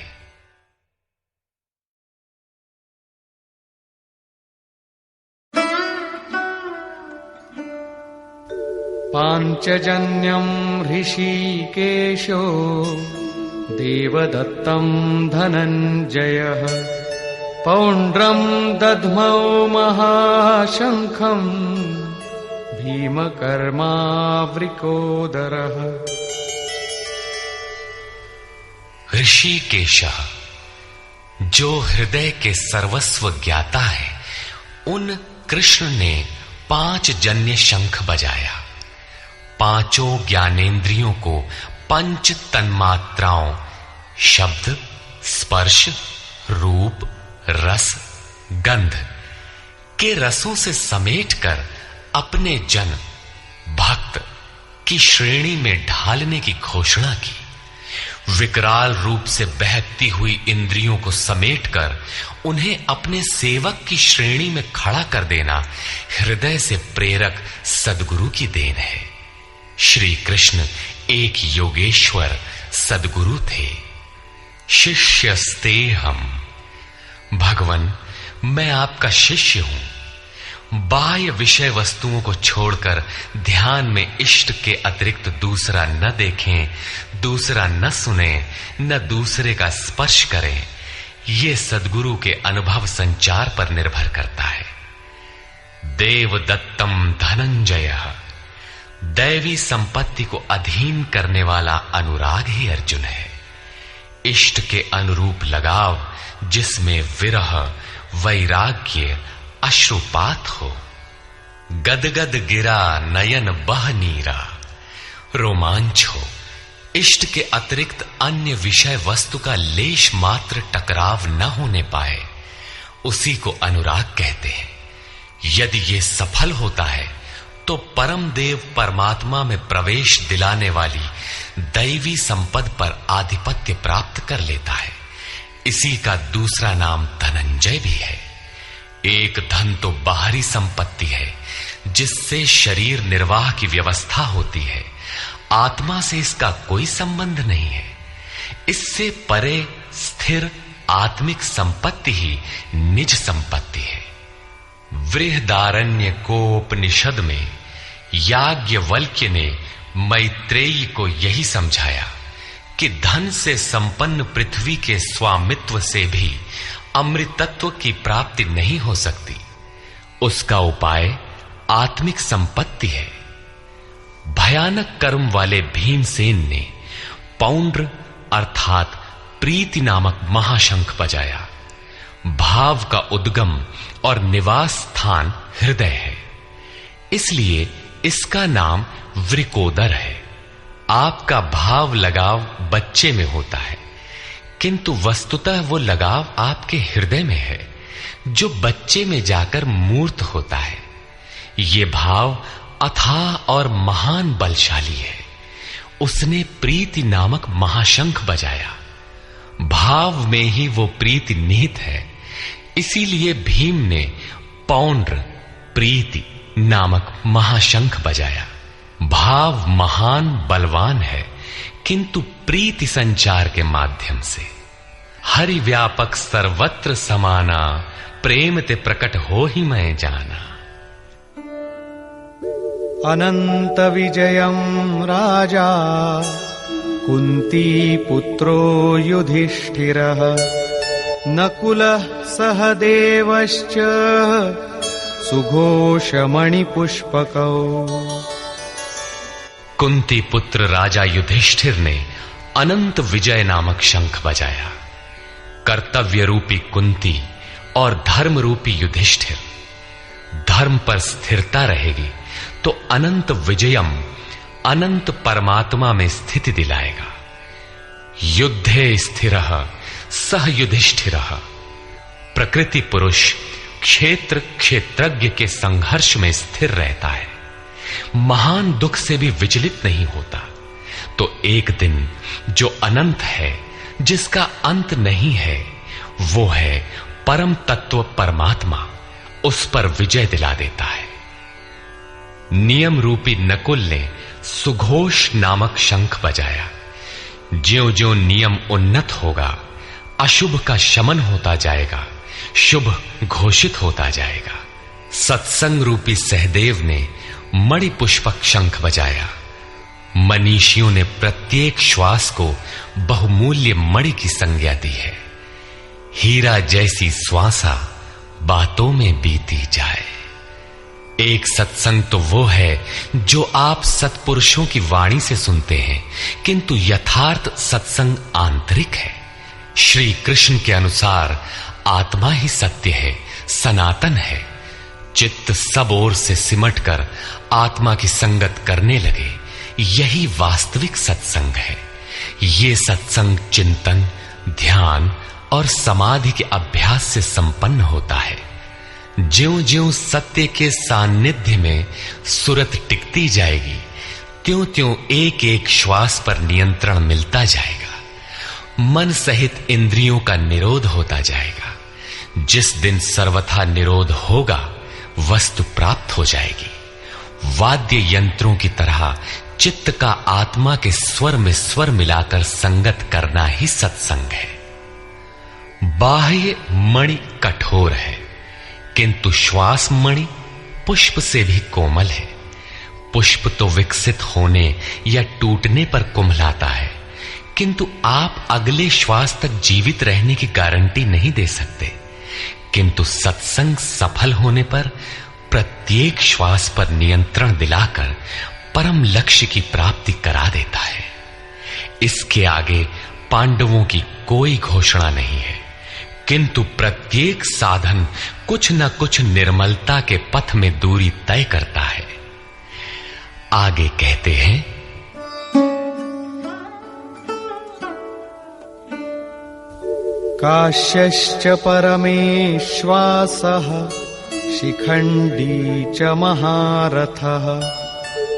पांचजन्यं ऋषिकेशो देवदत्तं धनञ्जयः पौंड्रं दध्मौ महाशंखं भीमकर्मावृकोदरः। ऋषिकेशः, जो हृदय के सर्वस्व ज्ञाता है, उन कृष्ण ने 5 जन्य शंख बजाया। पांचों ज्ञानेंद्रियों को पंच तन्मात्राओं शब्द, स्पर्श, रूप, रस, गंध के रसों से समेटकर अपने जन भक्त की श्रेणी में ढालने की घोषणा की। विकराल रूप से बहकती हुई इंद्रियों को समेटकर उन्हें अपने सेवक की श्रेणी में खड़ा कर देना हृदय से प्रेरक सद्गुरु की देन है। श्री कृष्ण एक योगेश्वर सद्गुरु थे। शिष्यस्ते हम, भगवन मैं आपका शिष्य हूं। बाह्य विषय वस्तुओं को छोड़कर ध्यान में इष्ट के अतिरिक्त दूसरा न देखें, दूसरा न सुने, न दूसरे का स्पर्श करें। ये सद्गुरु के अनुभव संचार पर निर्भर करता है। देवदत्तम धनंजयः, दैवी संपत्ति को अधीन करने वाला अनुराग ही अर्जुन है। इष्ट के अनुरूप लगाव, जिसमें विरह, वैराग्य, अश्रुपात हो। गदगद गिरा नयन बह नीरा, रोमांच हो। इष्ट के अतिरिक्त अन्य विषय वस्तु का लेश मात्र टकराव न होने पाए, उसी को अनुराग कहते हैं। यदि ये सफल होता है तो परम देव परमात्मा में प्रवेश दिलाने वाली दैवी संपद पर आधिपत्य प्राप्त कर लेता है। इसी का दूसरा नाम धनंजय भी है। एक धन तो बाहरी संपत्ति है, जिससे शरीर निर्वाह की व्यवस्था होती है। आत्मा से इसका कोई संबंध नहीं है। इससे परे स्थिर आत्मिक संपत्ति ही निज संपत्ति है। बृहदारण्य कोपनिषद में याज्ञवल्क्य ने मैत्रेयी को यही समझाया कि धन से संपन्न पृथ्वी के स्वामित्व से भी अमृतत्व की प्राप्ति नहीं हो सकती। उसका उपाय आत्मिक संपत्ति है। भयानक कर्म वाले भीमसेन ने पौंड्र अर्थात प्रीति नामक महाशंख बजाया। भाव का उद्गम और निवास स्थान हृदय है, इसलिए इसका नाम वृकोदर है। आपका भाव लगाव बच्चे में होता है, किंतु वस्तुतः वो लगाव आपके हृदय में है, जो बच्चे में जाकर मूर्त होता है। ये भाव अथाह और महान बलशाली है। उसने प्रीति नामक महाशंख बजाया। भाव में ही वो प्रीति निहित है, इसीलिए भीम ने पौंड्र प्रीति नामक महाशंख बजाया। भाव महान बलवान है, किंतु प्रीति संचार के माध्यम से। हरि व्यापक सर्वत्र समाना, प्रेम ते प्रकट हो ही मैं जाना। अनंत विजयं राजा कुंती पुत्रो युधिष्ठिरः नकुलः सहदेवश्च सुघोषमणिपुष्पकौ। कुंती पुत्र राजा युधिष्ठिर ने अनंत विजय नामक शंख बजाया। कर्तव्य रूपी कुंती और धर्म रूपी युधिष्ठिर। धर्म पर स्थिरता रहेगी तो अनंत विजयम, अनंत परमात्मा में स्थिति दिलाएगा। युद्धे स्थिरः सह युधिष्ठिरः। प्रकृति पुरुष क्षेत्र क्षेत्रज्ञ के संघर्ष में स्थिर रहता है, महान दुख से भी विचलित नहीं होता। तो एक दिन जो अनंत है, जिसका अंत नहीं है, वो है परम तत्व परमात्मा, उस पर विजय दिला देता है। नियम रूपी नकुल ने सुघोष नामक शंख बजाया। ज्यों ज्यों नियम उन्नत होगा, अशुभ का शमन होता जाएगा, शुभ घोषित होता जाएगा। सत्संग रूपी सहदेव ने मणि पुष्पक शंख बजाया। मनीषियों ने प्रत्येक श्वास को बहुमूल्य मणि की संज्ञा दी है। हीरा जैसी श्वासा बातों में बीती जाए। एक सत्संग तो वो है जो आप सत्पुरुषों की वाणी से सुनते हैं, किंतु यथार्थ सत्संग आंतरिक है। श्री कृष्ण के अनुसार आत्मा ही सत्य है, सनातन है। चित्त सब ओर से सिमटकर आत्मा की संगत करने लगे, यही वास्तविक सत्संग है। ये सत्संग चिंतन, ध्यान और समाधि के अभ्यास से संपन्न होता है। ज्यों-ज्यों सत्य के सान्निध्य में सुरत टिकती जाएगी, त्यों-त्यों एक एक श्वास पर नियंत्रण मिलता जाएगा। मन सहित इंद्रियों का निरोध होता जाएगा। जिस दिन सर्वथा निरोध होगा, वस्तु प्राप्त हो जाएगी। वाद्य यंत्रों की तरह चित्त का आत्मा के स्वर में स्वर मिलाकर संगत करना ही सत्संग है। बाह्य मणि कठोर है, किंतु श्वास मणि पुष्प से भी कोमल है। पुष्प तो विकसित होने या टूटने पर कुम्हलाता है, किंतु आप अगले श्वास तक जीवित रहने की गारंटी नहीं दे सकते। किंतु सत्संग सफल होने पर प्रत्येक श्वास पर नियंत्रण दिलाकर परम लक्ष्य की प्राप्ति करा देता है। इसके आगे पांडवों की कोई घोषणा नहीं है, किंतु प्रत्येक साधन कुछ न कुछ निर्मलता के पथ में दूरी तय करता है। आगे कहते हैं, काश्यश्च परमेश्वासः शिखण्डी च महारथः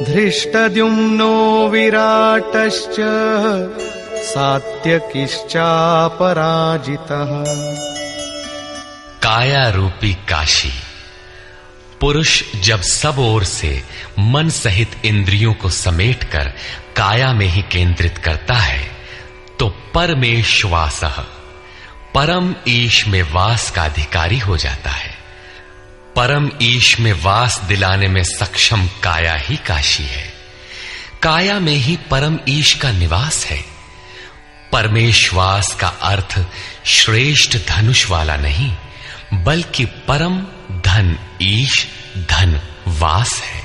धृष्टद्युम्नो विराटश्च सात्यकिश्चापराजितः। काया रूपी काशी। पुरुष जब सब ओर से मन सहित इंद्रियों को समेटकर काया में ही केंद्रित करता है, तो परमेश्वासः परम ईश में वास का अधिकारी हो जाता है। परम ईश में वास दिलाने में सक्षम काया ही काशी है। काया में ही परम ईश का निवास है। परमेश्वास का अर्थ श्रेष्ठ धनुष वाला नहीं, बल्कि परम धन ईश धन वास है।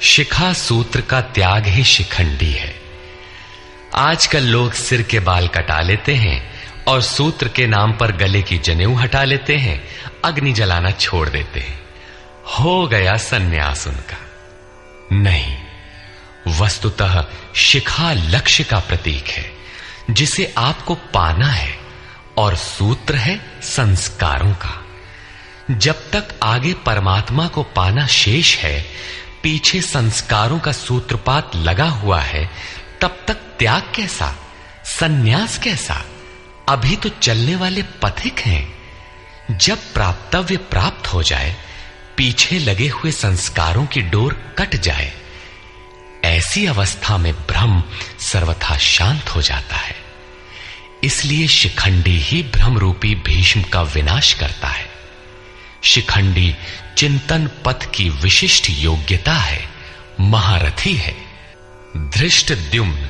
शिखा सूत्र का त्याग ही शिखंडी है। आजकल लोग सिर के बाल कटा लेते हैं और सूत्र के नाम पर गले की जनेऊ हटा लेते हैं, अग्नि जलाना छोड़ देते हैं। हो गया सन्यास उनका। नहीं, वस्तुतः शिखा लक्ष्य का प्रतीक है जिसे आपको पाना है, और सूत्र है संस्कारों का। जब तक आगे परमात्मा को पाना शेष है, पीछे संस्कारों का सूत्रपात लगा हुआ है, तब तक त्याग कैसा, सन्यास कैसा? अभी तो चलने वाले पथिक हैं। जब प्राप्तव्य प्राप्त हो जाए, पीछे लगे हुए संस्कारों की डोर कट जाए, ऐसी अवस्था में ब्रह्म सर्वथा शांत हो जाता है। इसलिए शिखंडी ही ब्रह्म रूपी भीष्म का विनाश करता है। शिखंडी चिंतन पथ की विशिष्ट योग्यता है, महारथी है। धृष्टद्युम्न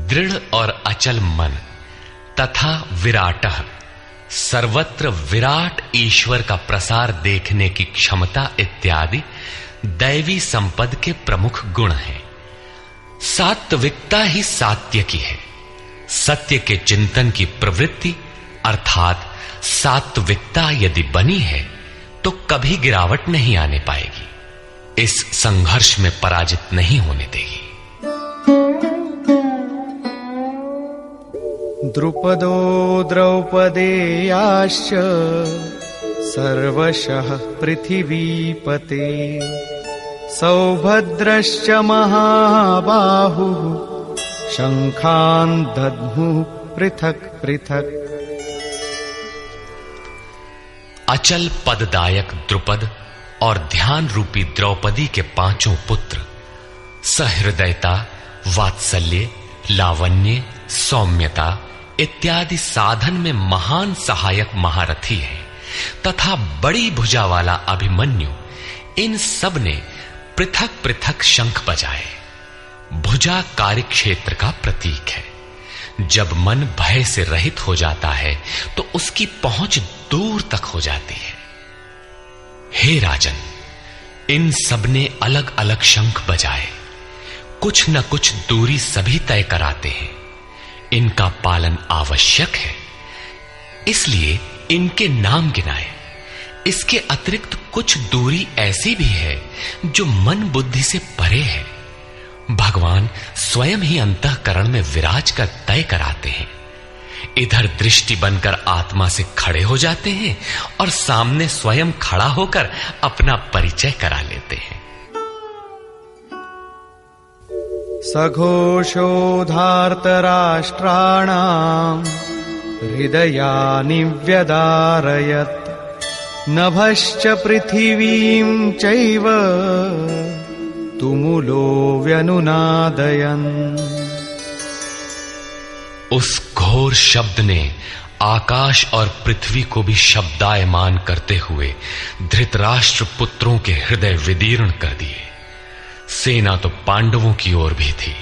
दृढ़ और अचल मन तथा विराटः सर्वत्र विराट ईश्वर का प्रसार देखने की क्षमता इत्यादि दैवी संपद के प्रमुख गुण हैं। सात्विकता ही सात्य की है। सत्य के चिंतन की प्रवृत्ति अर्थात सात्विकता यदि बनी है तो कभी गिरावट नहीं आने पाएगी, इस संघर्ष में पराजित नहीं होने देगी। द्रुपदो द्रौपदेयाश्च सर्वशः पृथिवीपते सौभद्रश्च महाबाहुः शंखान् दद्मुः पृथक् पृथक्। अचल पददायक द्रुपद और ध्यान रूपी द्रौपदी के पांचों पुत्र सहृदयता, वात्सल्य, लावण्य, सौम्यता इत्यादि साधन में महान सहायक महारथी हैं तथा बड़ी भुजा वाला अभिमन्यु, इन सब ने पृथक पृथक शंख बजाए। भुजा कार्यक्षेत्र का प्रतीक है। जब मन भय से रहित हो जाता है तो उसकी पहुंच दूर तक हो जाती है। हे राजन, इन सब ने अलग अलग शंख बजाए, कुछ न कुछ दूरी सभी तय कराते हैं। इनका पालन आवश्यक है, इसलिए इनके नाम गिनाए। इसके अतिरिक्त कुछ दूरी ऐसी भी है जो मन बुद्धि से परे है। भगवान स्वयं ही अंतःकरण में विराज कर तय कराते हैं। इधर दृष्टि बनकर आत्मा से खड़े हो जाते हैं और सामने स्वयं खड़ा होकर अपना परिचय करा लेते हैं। सघोषोधार्तराष्ट्राणाम् हृदयानि व्यदारयत् नभश्च पृथिवीं चैव तुमुलो व्यनुनादयन्। उस घोर शब्द ने आकाश और पृथ्वी को भी शब्दायमान करते हुए धृतराष्ट्र पुत्रों के हृदय विदीर्ण कर दिए। सेना तो पांडवों की ओर भी थी,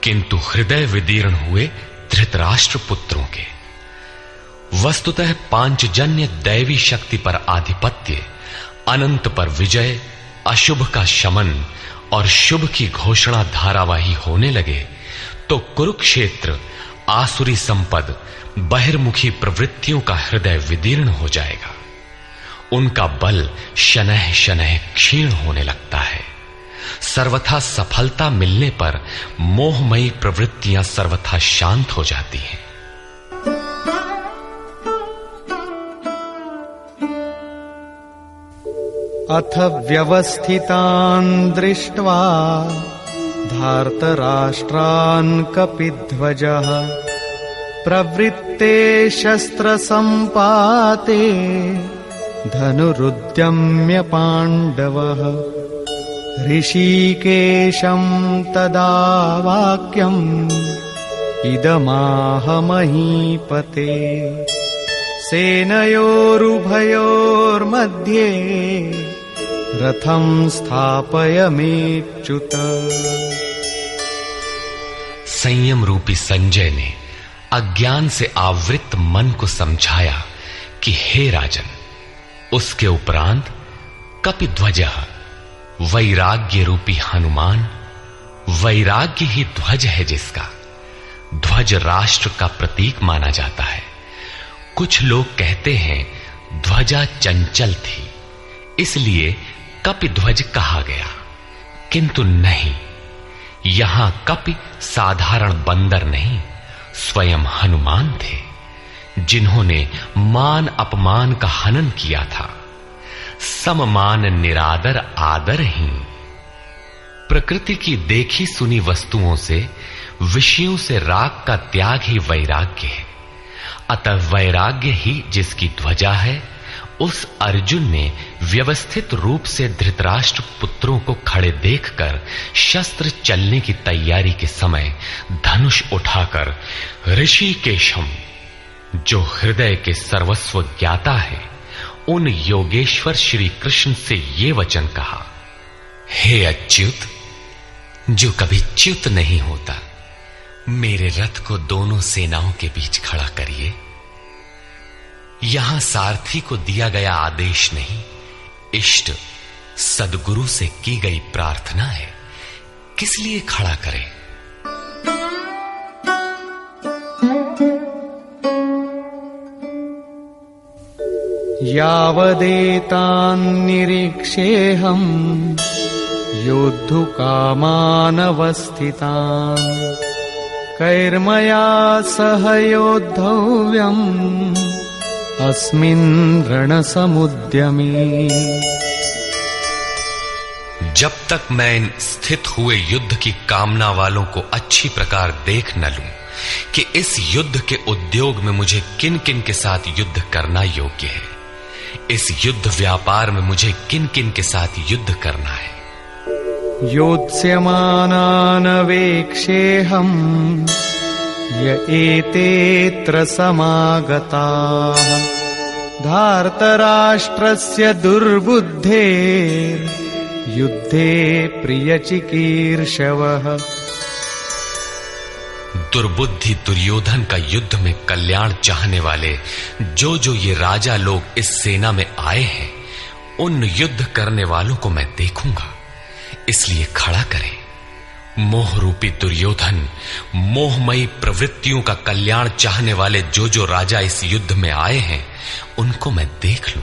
किंतु हृदय विदीर्ण हुए धृतराष्ट्र पुत्रों के। वस्तुतः पांचजन्य दैवी शक्ति पर आधिपत्य, अनंत पर विजय, अशुभ का शमन और शुभ की घोषणा धारावाही होने लगे तो कुरुक्षेत्र आसुरी संपद, बहिर्मुखी प्रवृत्तियों का हृदय विदीर्ण हो जाएगा। उनका बल शनैः शनैः क्षीण होने लगता है। सर्वथा सफलता मिलने पर मोहमयी प्रवृत्तियां सर्वथा शांत हो जाती हैं। अथ व्यवस्थितान् दृष्ट्वा धार्तराष्ट्रान् कपिध्वजः प्रवृत्ते शस्त्रसम्पाते धनुरुद्यम्य पाण्डवः ऋषिकेशं तदा वाक्यम् इदमाह महीपते सेनयोरुभयोर्मध्ये रथं स्थापयमेच्युत। संयम रूपी संजय ने अज्ञान से आवृत मन को समझाया कि हे राजन, उसके उपरांत कपिध्वजः वैराग्य रूपी हनुमान, वैराग्य ही ध्वज है जिसका, ध्वज राष्ट्र का प्रतीक माना जाता है। कुछ लोग कहते हैं ध्वजा चंचल थी, इसलिए कपि ध्वज कहा गया, किंतु नहीं, यहां कपि साधारण बंदर नहीं, स्वयं हनुमान थे, जिन्होंने मान अपमान का हनन किया था। सममान निरादर आदरहीन। प्रकृति की देखी सुनी वस्तुओं से, विषयों से राग का त्याग ही वैराग्य है। अतः वैराग्य ही जिसकी ध्वजा है, उस अर्जुन ने व्यवस्थित रूप से धृतराष्ट्र पुत्रों को खड़े देखकर शस्त्र चलने की तैयारी के समय धनुष उठाकर ऋषिकेशम, जो हृदय के सर्वस्व ज्ञाता है, उन योगेश्वर श्री कृष्ण से ये वचन कहा, हे अच्युत, जो कभी च्युत नहीं होता, मेरे रथ को दोनों सेनाओं के बीच खड़ा करिए। यहां सारथी को दिया गया आदेश नहीं, इष्ट सदगुरु से की गई प्रार्थना है, किस लिए खड़ा करें? यावदेतान् निरीक्षेऽहम् योद्धुकामानवस्थितान् कैर्मया सह योद्धव्यम् अस्मिन् रणसमुद्यमे। जब तक मैं इन स्थित हुए युद्ध की कामना वालों को अच्छी प्रकार देख न लूं कि इस युद्ध के उद्योग में मुझे किन किन के साथ युद्ध करना योग्य है, इस युद्ध व्यापार में मुझे किन किन के साथ युद्ध करना है। योत्स्यमानान् वेक्षेऽहम् य एतेऽत्र समागताः धार्तराष्ट्रस्य दुर्बुद्धेर्युद्धे प्रियचिकीर्षवः। दुर्बुद्धि दुर्योधन का युद्ध में कल्याण चाहने वाले जो ये राजा लोग इस सेना में आए हैं, उन युद्ध करने वालों को मैं देखूंगा, इसलिए खड़ा करें। मोह रूपी दुर्योधन, मोहमयी प्रवृत्तियों का कल्याण चाहने वाले जो राजा इस युद्ध में आए हैं, उनको मैं देख लूं।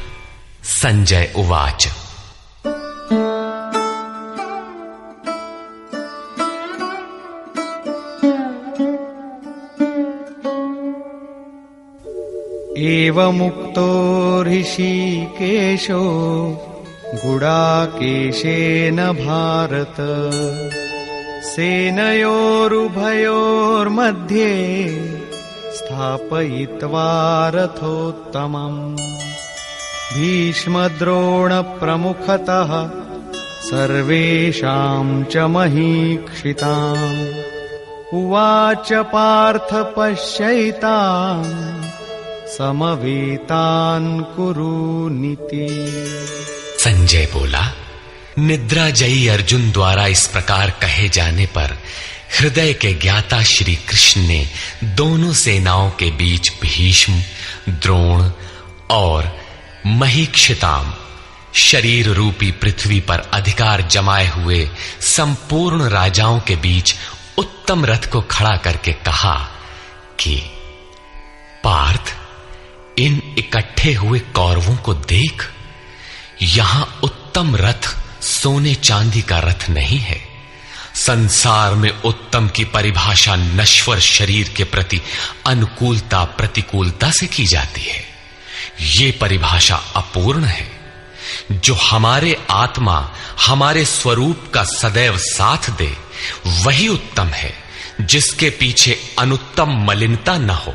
संजय उवाच। एवमुक्तो ऋषिकेशो गुडाकेशेन भारत सेनयोरुभयोर्मध्ये स्थापयित्वा रथोत्तमम् भीष्मद्रोणप्रमुखतः सर्वेषां च महीक्षिताम् उवाच पार्थ पश्यैतान् समवेतान् कुरुनीति। संजय बोला, निद्राजयी अर्जुन द्वारा इस प्रकार कहे जाने पर हृदय के ज्ञाता श्री कृष्ण ने दोनों सेनाओं के बीच भीष्म, द्रोण और महीक्षिताम, शरीर रूपी पृथ्वी पर अधिकार जमाए हुए संपूर्ण राजाओं के बीच उत्तम रथ को खड़ा करके कहा कि पार्थ, इन इकट्ठे हुए कौरवों को देख, यहां उत्तम रथ सोने चांदी का रथ नहीं है। संसार में उत्तम की परिभाषा नश्वर शरीर के प्रति अनुकूलता प्रतिकूलता से की जाती है। ये परिभाषा अपूर्ण है। जो हमारे आत्मा, हमारे स्वरूप का सदैव साथ दे, वही उत्तम है, जिसके पीछे अनुत्तम मलिनता न हो।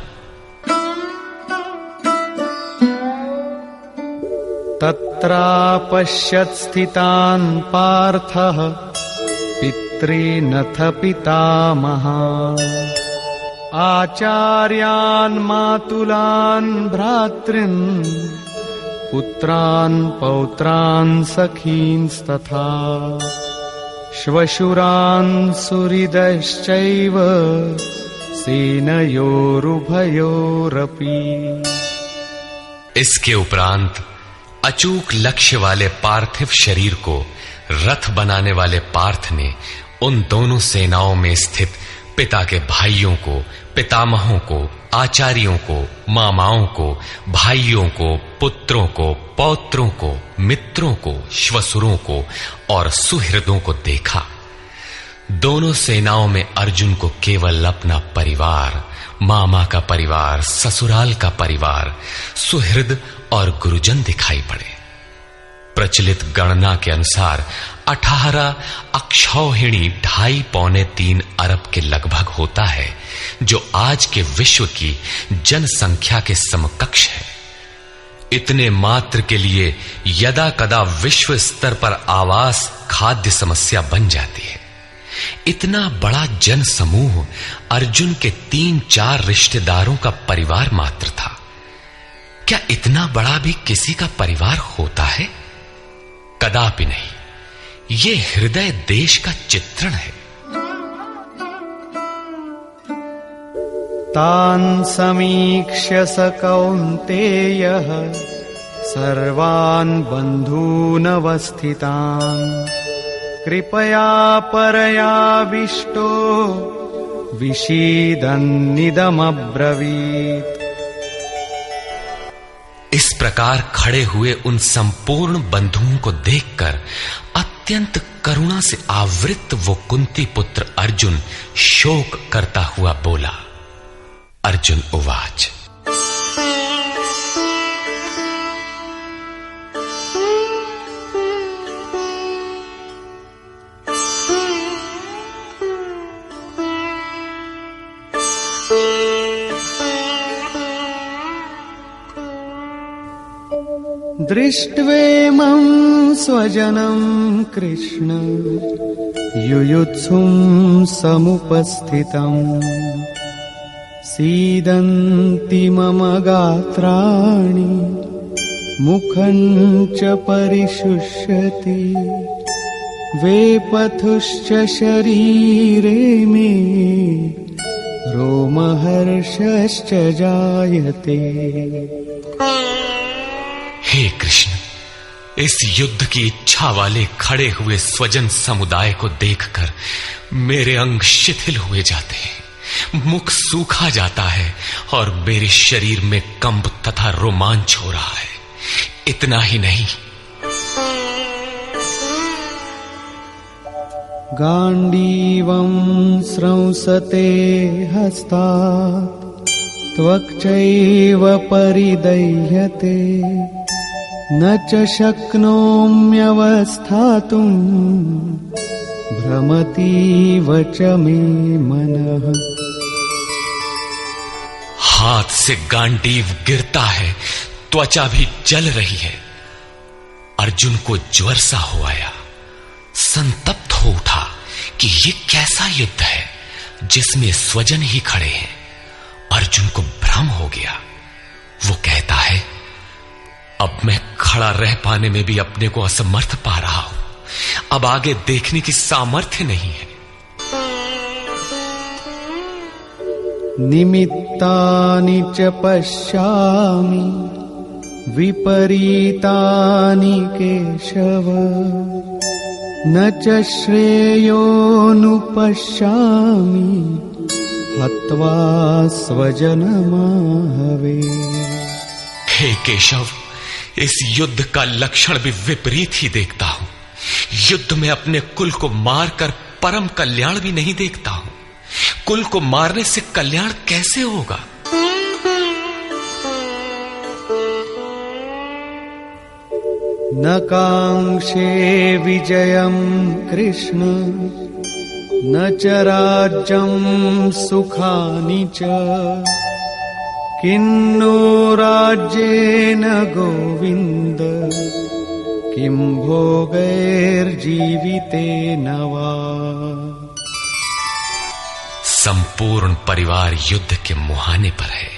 तत्रापश्यत् स्थितान् पार्थः पितॄनथ पितामहान् आचार्यान् मातुलान् भ्रातॄन् पुत्रान् पौत्रान् सखींस्तथा श्वशुरान् सुहृदश्चैव सेनयोरुभयोरपि। इसके उपरांत अचूक लक्ष्य वाले पार्थिव शरीर को रथ बनाने वाले पार्थ ने उन दोनों सेनाओं में स्थित पिता के भाइयों को, पितामहों को, आचार्यों को, मामाओं को, भाइयों को, पुत्रों को, पौत्रों को, मित्रों को, श्वसुरों को और सुहृदों को देखा। दोनों सेनाओं में अर्जुन को केवल अपना परिवार, मामा का परिवार, ससुराल का परिवार, सुहृद और गुरुजन दिखाई पड़े। प्रचलित गणना के अनुसार 18 अक्षौहिणी 2.5-3 अरब के लगभग होता है, जो आज के विश्व की जनसंख्या के समकक्ष है। इतने मात्र के लिए यदा कदा विश्व स्तर पर आवास, खाद्य समस्या बन जाती है। इतना बड़ा जन समूह अर्जुन के 3-4 रिश्तेदारों का परिवार मात्र था। क्या इतना बड़ा भी किसी का परिवार होता है? कदापि नहीं। ये हृदय देश का चित्रण है। तान् समीक्ष्य स कौन्तेयः सर्वान् बन्धूनवस्थितान् कृपया परयाविष्टो विषीदन्निदमब्रवीत्। इस प्रकार खड़े हुए उन संपूर्ण बंधुओं को देखकर अत्यंत करुणा से आवृत वो कुंती पुत्र अर्जुन शोक करता हुआ बोला। अर्जुन उवाच। दृष्ट्वेमं स्वजनं कृष्ण युयुत्सुं समुपस्थितम् सीदन्ति मम गात्राणि मुखं च परिशुष्यति वेपथुश्च शरीरे मे रोमहर्षश्च जायते। हे कृष्ण, इस युद्ध की इच्छा वाले खड़े हुए स्वजन समुदाय को देखकर मेरे अंग शिथिल हुए जाते हैं, मुख सूखा जाता है और मेरे शरीर में कंप तथा रोमांच हो रहा है। इतना ही नहीं, गांडीवं स्रंसते हस्तात् त्वक्चैव परिदह्यते न च शक्नोम्यवस्थातुं भ्रमतीव च मे मनः। हाथ से गांडीव गिरता है, त्वचा भी जल रही है। अर्जुन को ज्वर सा हो आया, संतप्त हो उठा कि ये कैसा युद्ध है जिसमें स्वजन ही खड़े हैं। अर्जुन को भ्रम हो गया। वो कहता है, अब मैं खड़ा रह पाने में भी अपने को असमर्थ पा रहा हूं। अब आगे देखने की सामर्थ्य नहीं है। निमित्तानि च पश्यामि विपरीतानि केशव न च श्रेयोनुपश्यामि हत्वा स्वजनमाहवे। हे केशव, इस युद्ध का लक्षण भी विपरीत ही देखता हूं। युद्ध में अपने कुल को मारकर परम कल्याण भी नहीं देखता हूं। कुल को मारने से कल्याण कैसे होगा? न कांक्षे विजयं कृष्ण न च राज्यं सुखानि च किन्नो राज्येन गोविन्द किं भोगैर्जीवितेन वा। संपूर्ण परिवार युद्ध के मुहाने पर है।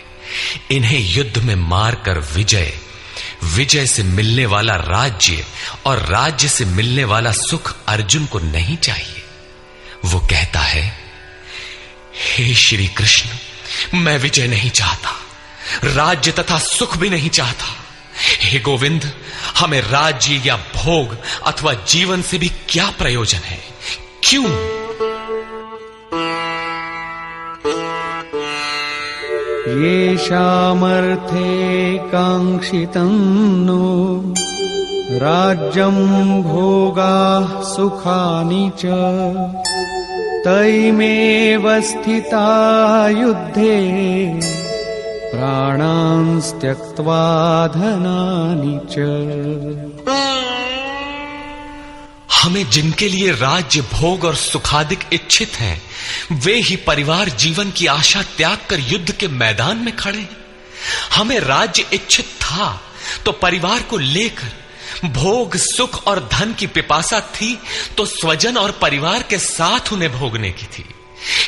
इन्हें युद्ध में मारकर विजय से मिलने वाला राज्य और राज्य से मिलने वाला सुख अर्जुन को नहीं चाहिए। वो कहता है, हे श्री कृष्ण, मैं विजय नहीं चाहता, राज्य तथा सुख भी नहीं चाहता। हे गोविंद, हमें राज्य या भोग अथवा जीवन से भी क्या प्रयोजन है? क्यों? येषामर्थे काङ्क्षितं नो राज्यं भोगाः सुखानि च तैमेव स्थिता युद्धे प्राणांस् त्यक्त्वा धनानि च। हमें जिनके लिए राज्य भोग और सुखादिक इच्छित हैं, वे ही परिवार जीवन की आशा त्याग कर युद्ध के मैदान में खड़े हैं। हमें राज्य इच्छित था तो परिवार को लेकर, भोग सुख और धन की पिपासा थी तो स्वजन और परिवार के साथ उन्हें भोगने की थी।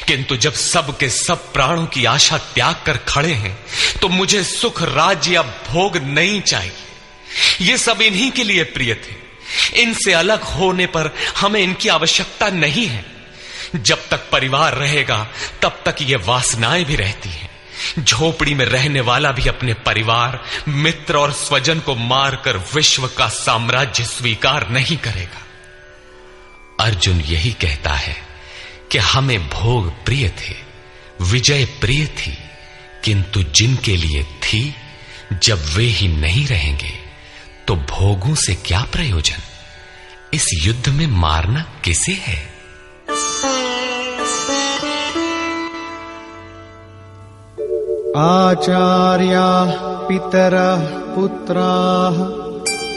किंतु जब सब के सब प्राणों की आशा त्याग कर खड़े हैं तो मुझे सुख राज्य या भोग नहीं चाहिए। ये सब इन्हीं के लिए प्रिय थे। इनसे अलग होने पर हमें इनकी आवश्यकता नहीं है। जब तक परिवार रहेगा तब तक ये वासनाएं भी रहती हैं। झोपड़ी में रहने वाला भी अपने परिवार, मित्र और स्वजन को मारकर विश्व का साम्राज्य स्वीकार नहीं करेगा। अर्जुन यही कहता है कि हमें भोग प्रिय थे, विजय प्रिय थी, किंतु जिनके लिए थी, जब वे ही नहीं रहेंगे तो भोगों से क्या प्रयोजन। इस युद्ध में मारना किसे है। आचार्याः पितरः पुत्राः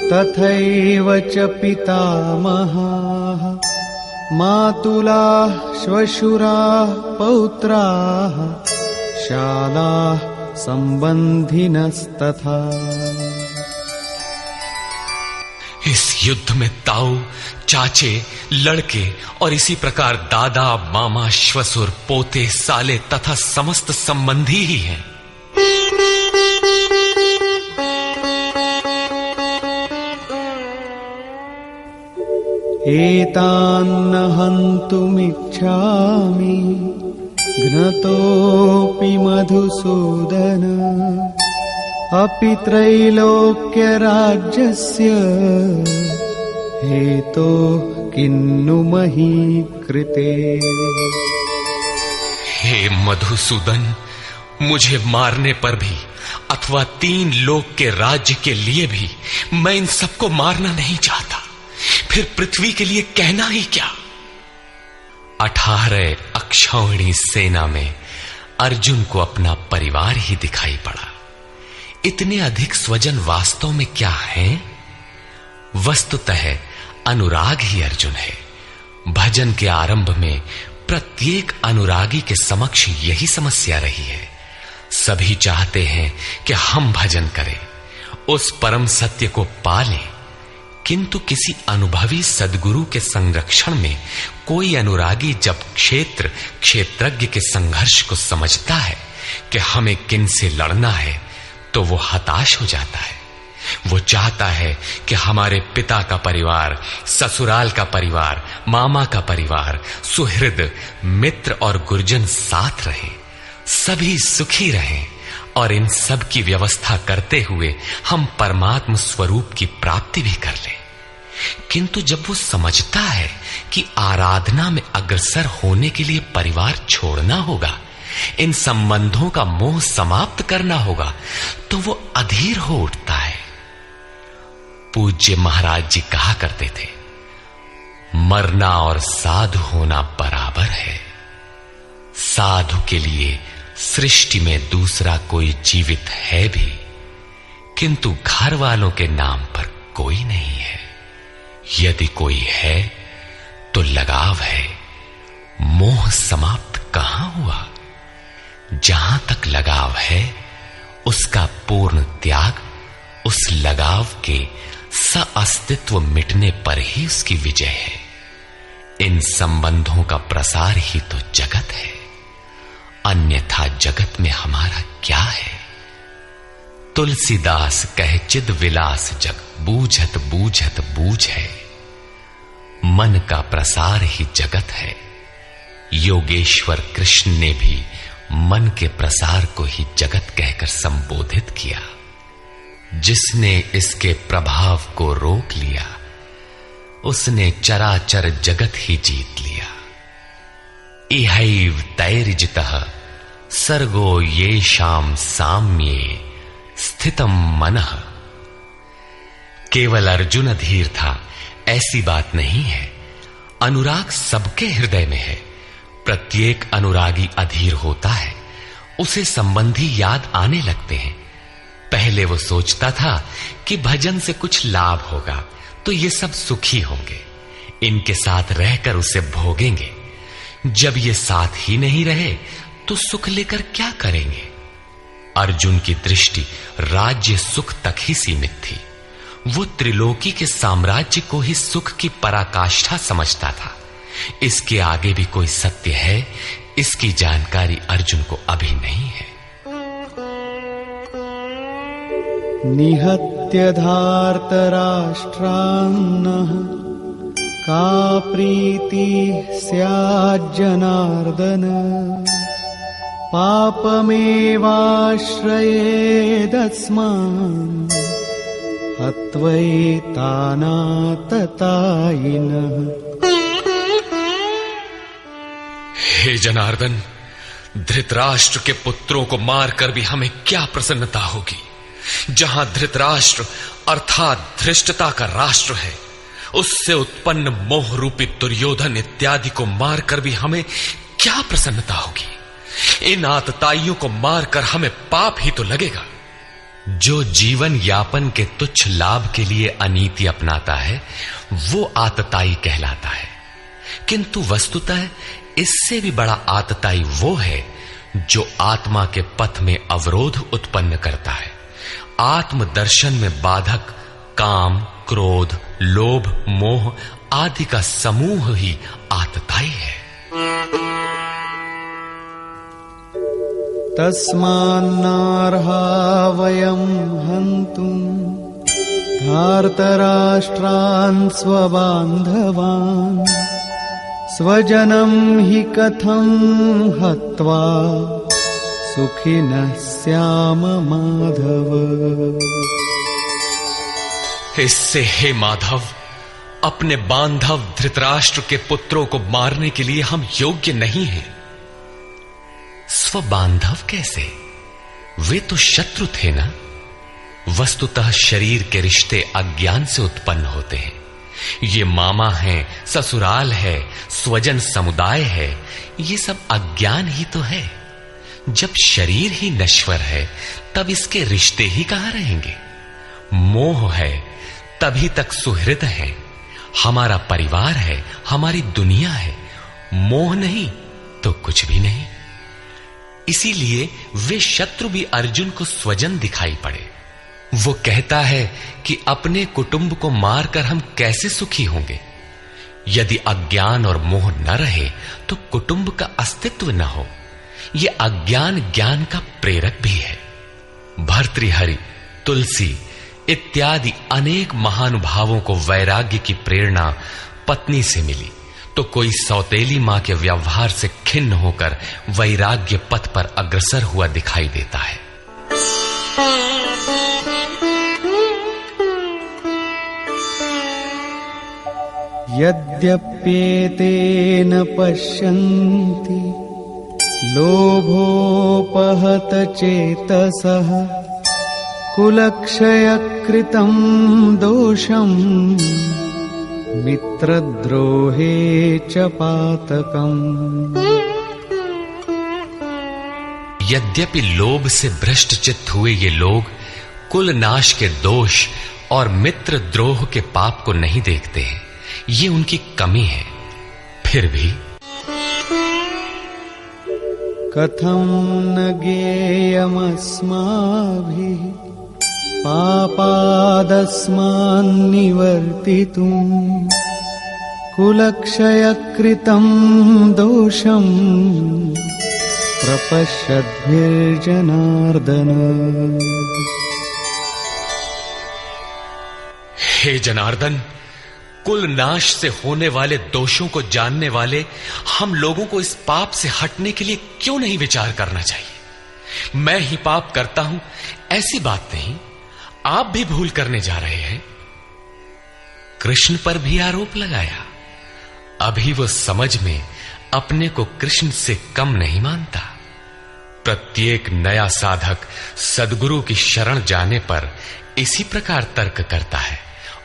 तथैव च पितामहाः मातुलाः श्वशुराः पौत्राः शालाः सम्बन्धिनस्तथा। इस युद्ध में ताऊ, चाचे, लड़के और इसी प्रकार दादा, मामा, श्वसुर, पोते, साले तथा समस्त संबंधी ही हैं। एतान्न हन्तुमिच्छामि घ्नतोऽपि मधुसूदन अपि त्रैलोक्यराज्यस्य हेतो किन्नु मही कृते। हे मधुसूदन, मुझे मारने पर भी अथवा 3 लोक के राज्य के लिए भी मैं इन सबको मारना नहीं चाहता। फिर पृथ्वी के लिए कहना ही क्या। 18 अक्षौहिणी सेना में अर्जुन को अपना परिवार ही दिखाई पड़ा। इतने अधिक स्वजन वास्तव में क्या हैं? वस्तुतः अनुराग ही अर्जुन है। भजन के आरंभ में प्रत्येक अनुरागी के समक्ष यही समस्या रही है। सभी चाहते हैं कि हम भजन करें, उस परम सत्य को पालें, किंतु किसी अनुभवी सद्गुरु के संरक्षण में कोई अनुरागी जब क्षेत्रज्ञ के संघर्ष को समझता है कि हमें किन से लड़ना है, तो वो हताश हो जाता है। वो चाहता है कि हमारे पिता का परिवार, ससुराल का परिवार, मामा का परिवार, सुहृद, मित्र और गुरुजन साथ रहें, सभी सुखी रहें और इन सब की व्यवस्था करते हुए हम परमात्म स्वरूप की प्राप्ति भी कर लें। किंतु जब वो समझता है कि आराधना में अग्रसर होने के लिए परिवार छोड़ना होगा, इन संबंधों का मोह समाप्त करना होगा, तो वो अधीर हो उठता है। पूज्य महाराज जी कहा करते थे, मरना और साधु होना बराबर है। साधु के लिए सृष्टि में दूसरा कोई जीवित है भी, किंतु घर वालों के नाम पर कोई नहीं है। यदि कोई है तो लगाव है, मोह समाप्त कहां हुआ। जहां तक लगाव है उसका पूर्ण त्याग, उस लगाव के अस्तित्व मिटने पर ही उसकी विजय है। इन संबंधों का प्रसार ही तो जगत है, अन्यथा जगत में हमारा क्या है। तुलसीदास कहे चिद विलास जग, बूझत बूझत बूझ है। मन का प्रसार ही जगत है। योगेश्वर कृष्ण ने भी मन के प्रसार को ही जगत कहकर संबोधित किया। जिसने इसके प्रभाव को रोक लिया, उसने चराचर जगत ही जीत लिया। इहैव तैर्जितः सर्गो येषां साम्ये स्थितम मनः। केवल अर्जुन अधीर था ऐसी बात नहीं है। अनुराग सबके हृदय में है। प्रत्येक अनुरागी अधीर होता है, उसे संबंधी याद आने लगते हैं। पहले वो सोचता था कि भजन से कुछ लाभ होगा तो ये सब सुखी होंगे, इनके साथ रहकर उसे भोगेंगे। जब ये साथ ही नहीं रहे तो सुख लेकर क्या करेंगे। अर्जुन की दृष्टि राज्य सुख तक ही सीमित थी। वो त्रिलोकी के साम्राज्य को ही सुख की पराकाष्ठा समझता था। इसके आगे भी कोई सत्य है, इसकी जानकारी अर्जुन को अभी नहीं है। निहत्य धार्तराष्ट्रान्नः का प्रीति स्याज्जनार्दन पापमेवाश्रयेदस्मान् हत्वैतानाततायिनः। हे जनार्दन, धृतराष्ट्र के पुत्रों को मारकर भी हमें क्या प्रसन्नता होगी। जहां धृतराष्ट्र अर्थात धृष्टता का राष्ट्र है, उससे उत्पन्न मोह रूपी दुर्योधन इत्यादि को मारकर भी हमें क्या प्रसन्नता होगी। इन आतताइयों को मारकर हमें पाप ही तो लगेगा। जो जीवन यापन के तुच्छ लाभ के लिए अनीति अपनाता है वो आतताई कहलाता है, किंतु वस्तुतः इससे भी बड़ा आतताई वो है जो आत्मा के पथ में अवरोध उत्पन्न करता है। आत्मदर्शन में बाधक काम, क्रोध, लोभ, मोह आदि का समूह ही आतताई है। तस्मान्नार्हा वयं हन्तुं धार्तराष्ट्रान् स्वबान्धवान् स्वजनं हि कथं हत्वा सुखिनः स्याम माधव। इससे हे माधव, अपने बांधव धृतराष्ट्र के पुत्रों को मारने के लिए हम योग्य नहीं हैं। स्वबांधव कैसे? वे तो शत्रु थे ना। वस्तुतः शरीर के रिश्ते अज्ञान से उत्पन्न होते हैं। ये मामा है, ससुराल है, स्वजन समुदाय है, ये सब अज्ञान ही तो है। जब शरीर ही नश्वर है तब इसके रिश्ते ही कहां रहेंगे। मोह है तभी तक सुहृद है, हमारा परिवार है, हमारी दुनिया है। मोह नहीं तो कुछ भी नहीं। इसीलिए वे शत्रु भी अर्जुन को स्वजन दिखाई पड़े। वो कहता है कि अपने कुटुंब को मारकर हम कैसे सुखी होंगे। यदि अज्ञान और मोह न रहे तो कुटुंब का अस्तित्व न हो। यह अज्ञान ज्ञान का प्रेरक भी है। भर्तृहरि, तुलसी इत्यादि अनेक महानुभावों को वैराग्य की प्रेरणा पत्नी से मिली, तो कोई सौतेली मां के व्यवहार से खिन्न होकर वैराग्य पथ पर अग्रसर हुआ दिखाई देता है। यद्यप्येतेन पश्यन्ति लोभोपहत चेतसः कुलक्षयकृतं दोषं मित्रद्रोहे च पातकम्। यद्यपि लोभ से भ्रष्ट चित्त हुए ये लोग कुल नाश के दोष और मित्र द्रोह के पाप को नहीं देखते हैं, ये उनकी कमी है। फिर भी कथं न ज्ञेयमस्माभिः पापादस्मान्निवर्तितुं कुलक्षयकृतं दोषं प्रपश्यद्भिर्जनार्दन। हे जनार्दन, कुल नाश से होने वाले दोषों को जानने वाले हम लोगों को इस पाप से हटने के लिए क्यों नहीं विचार करना चाहिए। मैं ही पाप करता हूं ऐसी बात नहीं, आप भी भूल करने जा रहे हैं। कृष्ण पर भी आरोप लगाया। अभी वो समझ में अपने को कृष्ण से कम नहीं मानता। प्रत्येक नया साधक सद्गुरु की शरण जाने पर इसी प्रकार तर्क करता है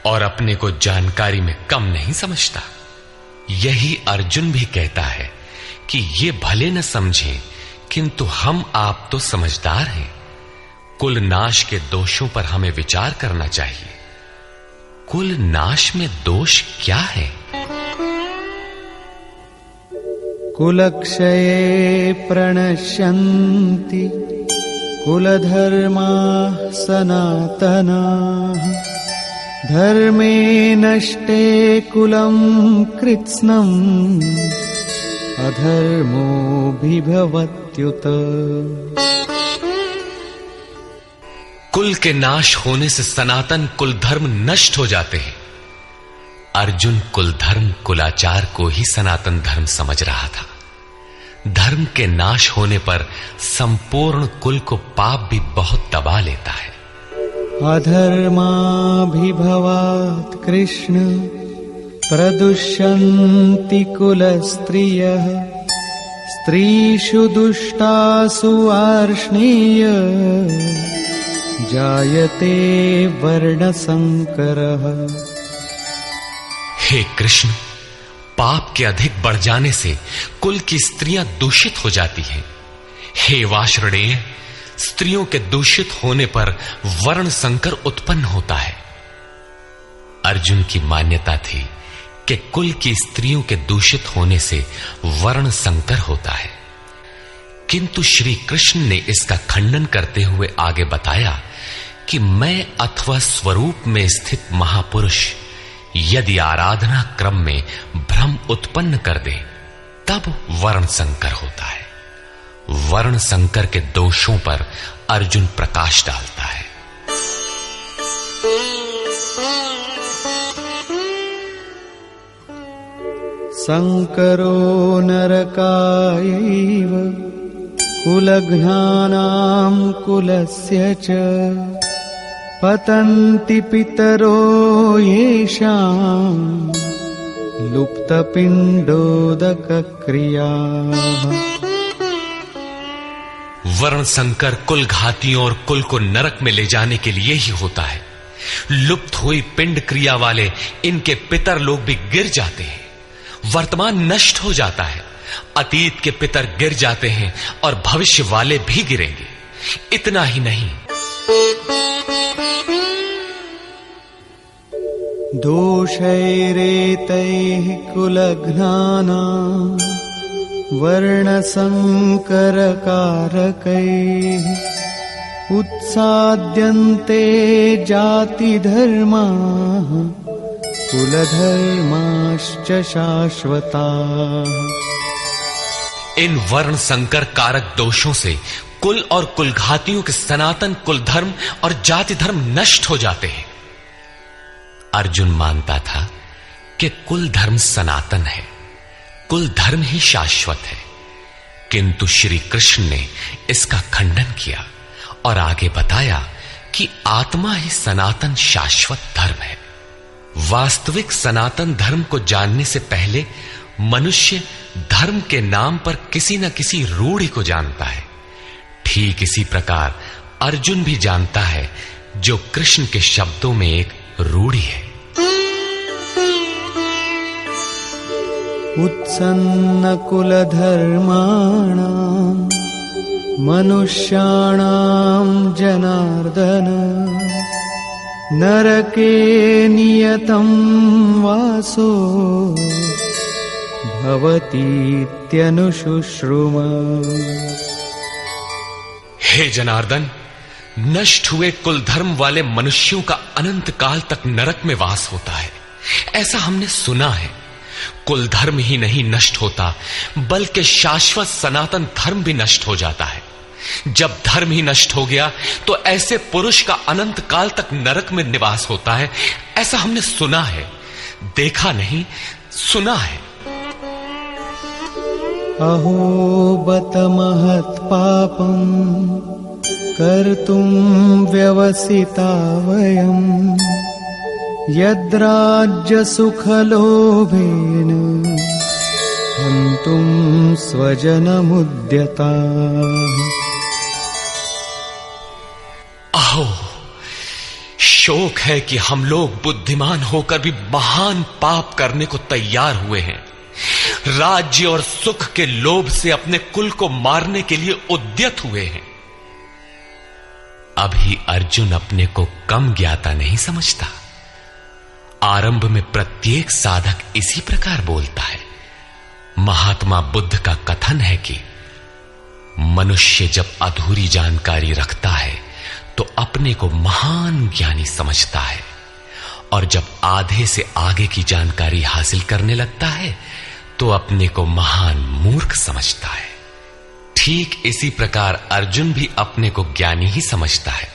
और अपने को जानकारी में कम नहीं समझता। यही अर्जुन भी कहता है कि ये भले न समझें, किंतु हम आप तो समझदार हैं। कुल नाश के दोषों पर हमें विचार करना चाहिए। कुल नाश में दोष क्या है? कुलक्षये प्रणश्यन्ति कुलधर्माः सनातनाः धर्मे नष्टे कुलं कृत्स्नम् अधर्मोऽभिभवत्युत। कुल के नाश होने से सनातन कुल धर्म नष्ट हो जाते हैं। अर्जुन कुल धर्म कुलाचार को ही सनातन धर्म समझ रहा था। धर्म के नाश होने पर संपूर्ण कुल को पाप भी बहुत दबा लेता है। अधर्माभिभवात् कृष्ण प्रदुष्यन्ति कुलस्त्रियः स्त्रीषु दुष्टासु आर्ष्णेय जायते वर्णसंकरः। हे कृष्ण, पाप के अधिक बढ़ जाने से कुल की स्त्रियां दूषित हो जाती हैं। हे वार्ष्णेय, स्त्रियों के दूषित होने पर वर्ण संकर उत्पन्न होता है। अर्जुन की मान्यता थी कि कुल की स्त्रियों के दूषित होने से वर्ण संकर होता है, किंतु श्री कृष्ण ने इसका खंडन करते हुए आगे बताया कि मैं अथवा स्वरूप में स्थित महापुरुष यदि आराधना क्रम में भ्रम उत्पन्न कर दे तब वर्ण संकर होता है। वर्ण संकर के दोषों पर अर्जुन प्रकाश डालता है। संकरो नरकायैव कुलघ्नानां कुलस्य च पतन्ति पितरो येषां लुप्तपिण्डोदकक्रियाः। वर्ण संकर कुल घातियों और कुल को नरक में ले जाने के लिए ही होता है। लुप्त हुई पिंड क्रिया वाले इनके पितर लोग भी गिर जाते हैं। वर्तमान नष्ट हो जाता है, अतीत के पितर गिर जाते हैं और भविष्य वाले भी गिरेंगे। इतना ही नहीं, दोषैरेतैः कुलघ्नानां वर्णसंकरकारकैः उत्साद्यन्ते जातिधर्माः कुलधर्माश्च शाश्वताः। इन वर्ण संकर कारक दोषों से कुल और कुलघातियों के सनातन कुल धर्म और जाति धर्म नष्ट हो जाते हैं। अर्जुन मानता था कि कुल धर्म सनातन है, कुल धर्म ही शाश्वत है, किंतु श्री कृष्ण ने इसका खंडन किया और आगे बताया कि आत्मा ही सनातन शाश्वत धर्म है। वास्तविक सनातन धर्म को जानने से पहले मनुष्य धर्म के नाम पर किसी न किसी रूढ़ि को जानता है। ठीक इसी प्रकार अर्जुन भी जानता है जो कृष्ण के शब्दों में एक रूढ़ि है। उत्सन्न कुलधर्माणां मनुष्याणां जनार्दन नरके नियतं वासो भवतीत्यनुशुश्रुम। हे जनार्दन, नष्ट हुए कुल धर्म वाले मनुष्यों का अनंत काल तक नरक में वास होता है, ऐसा हमने सुना है। कुल धर्म ही नहीं नष्ट होता, बल्कि शाश्वत सनातन धर्म भी नष्ट हो जाता है। जब धर्म ही नष्ट हो गया तो ऐसे पुरुष का अनंत काल तक नरक में निवास होता है, ऐसा हमने सुना है, देखा नहीं, सुना है। अहो बत महत् पापं कर्तुं व्यवसिता वयं यद्राज्य सुखलोभेन हन्तुं स्वजनमुद्यताः। आओ, शोक है कि हम लोग बुद्धिमान होकर भी महान पाप करने को तैयार हुए हैं। राज्य और सुख के लोभ से अपने कुल को मारने के लिए उद्यत हुए हैं। अभी अर्जुन अपने को कम ज्ञाता नहीं समझता। आरंभ में प्रत्येक साधक इसी प्रकार बोलता है। महात्मा बुद्ध का कथन है कि मनुष्य जब अधूरी जानकारी रखता है तो अपने को महान ज्ञानी समझता है, और जब आधे से आगे की जानकारी हासिल करने लगता है तो अपने को महान मूर्ख समझता है। ठीक इसी प्रकार अर्जुन भी अपने को ज्ञानी ही समझता है।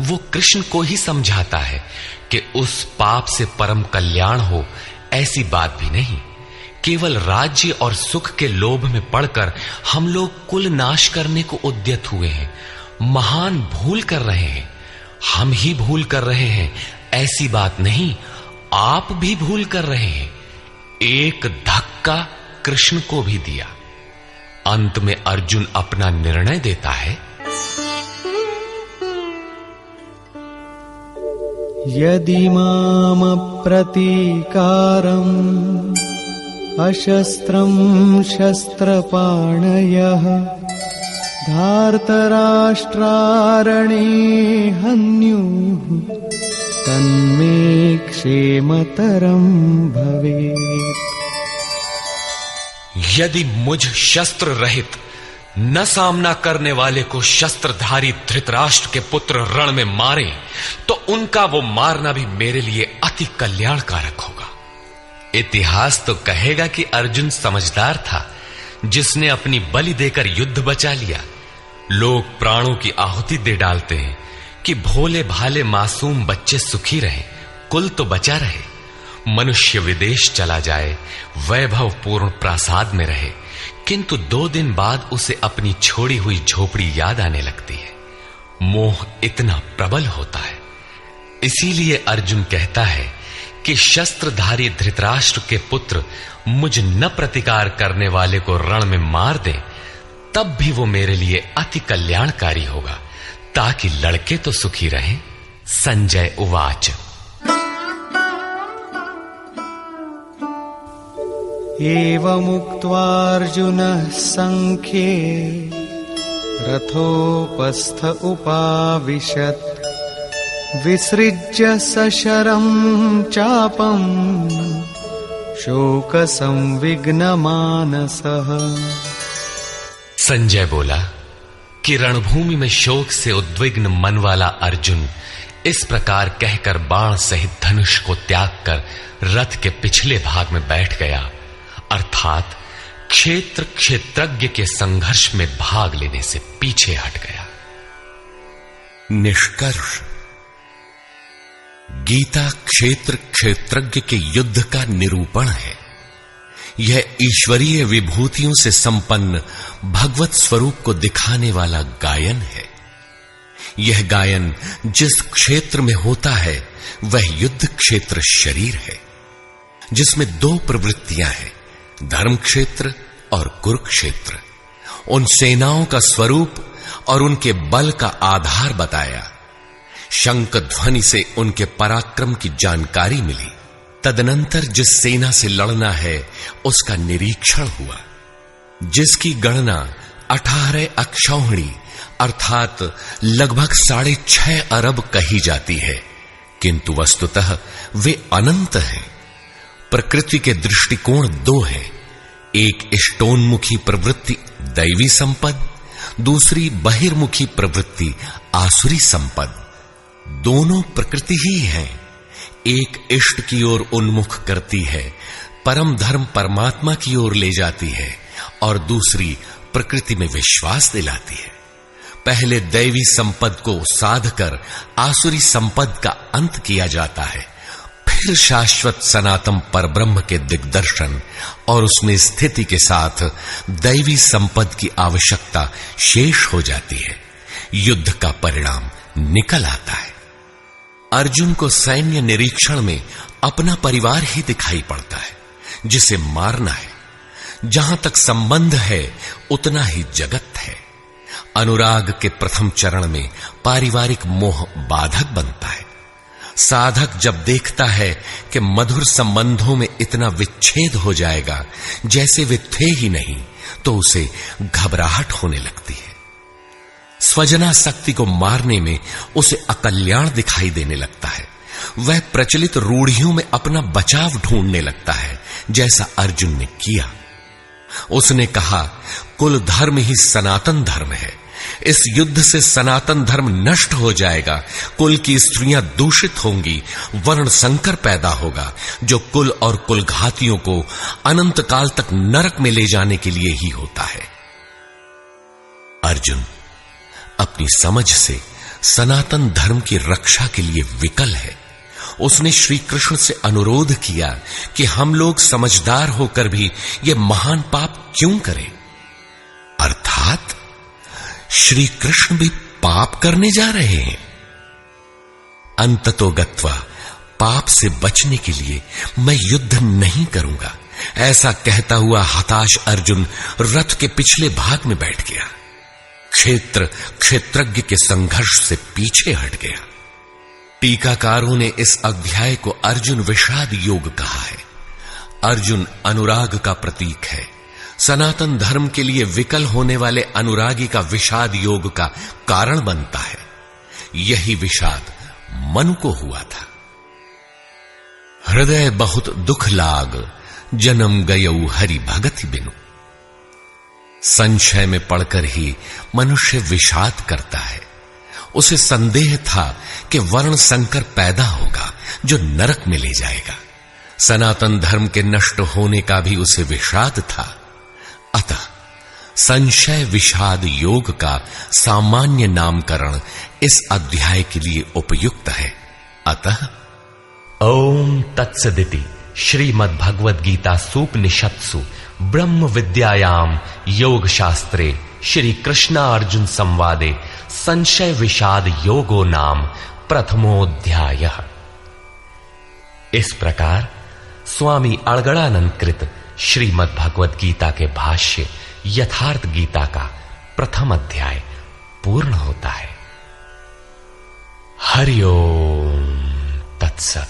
वो कृष्ण को ही समझाता है कि उस पाप से परम कल्याण हो, ऐसी बात भी नहीं। केवल राज्य और सुख के लोभ में पड़कर हम लोग कुल नाश करने को उद्यत हुए हैं। महान भूल कर रहे हैं। हम ही भूल कर रहे हैं, ऐसी बात नहीं, आप भी भूल कर रहे हैं। एक धक्का कृष्ण को भी दिया। अंत में अर्जुन अपना निर्णय देता है। यदि माम प्रतीकारम् अशस्त्रं शस्त्रपाणयः धार्तराष्ट्रारणे हन्युः तन्मे क्षेमतरं भवेत्। यदि मुझ शस्त्र रहित न सामना करने वाले को शस्त्रधारी धृतराष्ट्र के पुत्र रण में मारे तो उनका वो मारना भी मेरे लिए अति कल्याणकारक होगा। इतिहास तो कहेगा कि अर्जुन समझदार था, जिसने अपनी बलि देकर युद्ध बचा लिया। लोग प्राणों की आहुति दे डालते हैं कि भोले भाले मासूम बच्चे सुखी रहें, कुल तो बचा रहे। मनुष्य विदेश चला जाए, वैभवपूर्ण प्रासाद में रहे, किंतु 2 दिन बाद उसे अपनी छोड़ी हुई झोपड़ी याद आने लगती है। मोह इतना प्रबल होता है। इसीलिए अर्जुन कहता है कि शस्त्रधारी धृतराष्ट्र के पुत्र मुझ न प्रतिकार करने वाले को रण में मार दे, तब भी वो मेरे लिए अति कल्याणकारी होगा, ताकि लड़के तो सुखी रहें। संजय उवाच। एवमुक्त्वा अर्जुनः संख्ये रथोपस्थ उपाविशत् विसृज्य सशरं चापं शोकसंविघ्नमानसः। संजय बोला कि रणभूमि में शोक से उद्विग्न मन वाला अर्जुन इस प्रकार कहकर बाण सहित धनुष को त्याग कर रथ के पिछले भाग में बैठ गया, अर्थात क्षेत्र क्षेत्रज्ञ के संघर्ष में भाग लेने से पीछे हट गया। निष्कर्ष, गीता क्षेत्र क्षेत्रज्ञ के युद्ध का निरूपण है। यह ईश्वरीय विभूतियों से संपन्न भगवत स्वरूप को दिखाने वाला गायन है। यह गायन जिस क्षेत्र में होता है वह युद्ध क्षेत्र शरीर है, जिसमें 2 प्रवृत्तियां हैं, धर्म क्षेत्र और कुरुक्षेत्र। उन सेनाओं का स्वरूप और उनके बल का आधार बताया। शंख ध्वनि से उनके पराक्रम की जानकारी मिली। तदनंतर जिस सेना से लड़ना है उसका निरीक्षण हुआ, जिसकी गणना 18 अक्षौहिणी अर्थात लगभग 6.5 अरब कही जाती है, किंतु वस्तुतः वे अनंत हैं। प्रकृति के दृष्टिकोण 2 हैं, एक इष्टोन्मुखी प्रवृत्ति दैवी संपद, दूसरी बहिर्मुखी प्रवृत्ति आसुरी संपद। दोनों प्रकृति ही हैं। एक इष्ट की ओर उन्मुख करती है, परम धर्म परमात्मा की ओर ले जाती है, और दूसरी प्रकृति में विश्वास दिलाती है। पहले दैवी संपद को साध कर आसुरी संपद का अंत किया जाता है, फिर शाश्वत सनातन परब्रह्म के दिग्दर्शन और उसमें स्थिति के साथ दैवी संपद की आवश्यकता शेष हो जाती है। युद्ध का परिणाम निकल आता है। अर्जुन को सैन्य निरीक्षण में अपना परिवार ही दिखाई पड़ता है, जिसे मारना है। जहां तक संबंध है उतना ही जगत है। अनुराग के प्रथम चरण में पारिवारिक मोह बाधक बनता है। साधक जब देखता है कि मधुर संबंधों में इतना विच्छेद हो जाएगा जैसे वे थे ही नहीं, तो उसे घबराहट होने लगती है। स्वजनासक्ति को मारने में उसे अकल्याण दिखाई देने लगता है। वह प्रचलित रूढ़ियों में अपना बचाव ढूंढने लगता है, जैसा अर्जुन ने किया। उसने कहा, कुल धर्म ही सनातन धर्म है। इस युद्ध से सनातन धर्म नष्ट हो जाएगा, कुल की स्त्रियां दूषित होंगी, वर्ण संकर पैदा होगा, जो कुल और कुलघातियों को अनंत काल तक नरक में ले जाने के लिए ही होता है। अर्जुन अपनी समझ से सनातन धर्म की रक्षा के लिए विकल है। उसने श्री कृष्ण से अनुरोध किया कि हम लोग समझदार होकर भी ये महान पाप क्यों करें? अर्थात श्री कृष्ण भी पाप करने जा रहे हैं। अंततोगत्वा पाप से बचने के लिए मैं युद्ध नहीं करूंगा, ऐसा कहता हुआ हताश अर्जुन रथ के पिछले भाग में बैठ गया। क्षेत्र क्षेत्रज्ञ के संघर्ष से पीछे हट गया। टीकाकारों ने इस अध्याय को अर्जुन विषाद योग कहा है। अर्जुन अनुराग का प्रतीक है। सनातन धर्म के लिए विकल होने वाले अनुरागी का विषाद योग का कारण बनता है। यही विषाद मनु को हुआ था। हृदय बहुत दुख लाग, जन्म गयऊ हरि भगति बिनु। संशय में पड़कर ही मनुष्य विषाद करता है। उसे संदेह था कि वर्ण संकर पैदा होगा जो नरक में ले जाएगा। सनातन धर्म के नष्ट होने का भी उसे विषाद था। अतः संशय विषाद योग का सामान्य नामकरण इस अध्याय के लिए उपयुक्त है। अतः ओम तत्सदिति श्रीमद्भगवद गीता सूपनिषत्सु ब्रह्म विद्यायाम योग शास्त्रे श्री कृष्णार्जुन संवादे संशय विषाद योगो नाम प्रथमोऽध्यायः। इस प्रकार स्वामी अड़गड़ानंद कृत श्रीमद् भगवद गीता के भाष्य यथार्थ गीता का प्रथम अध्याय पूर्ण होता है। हरि ओम तत्सत।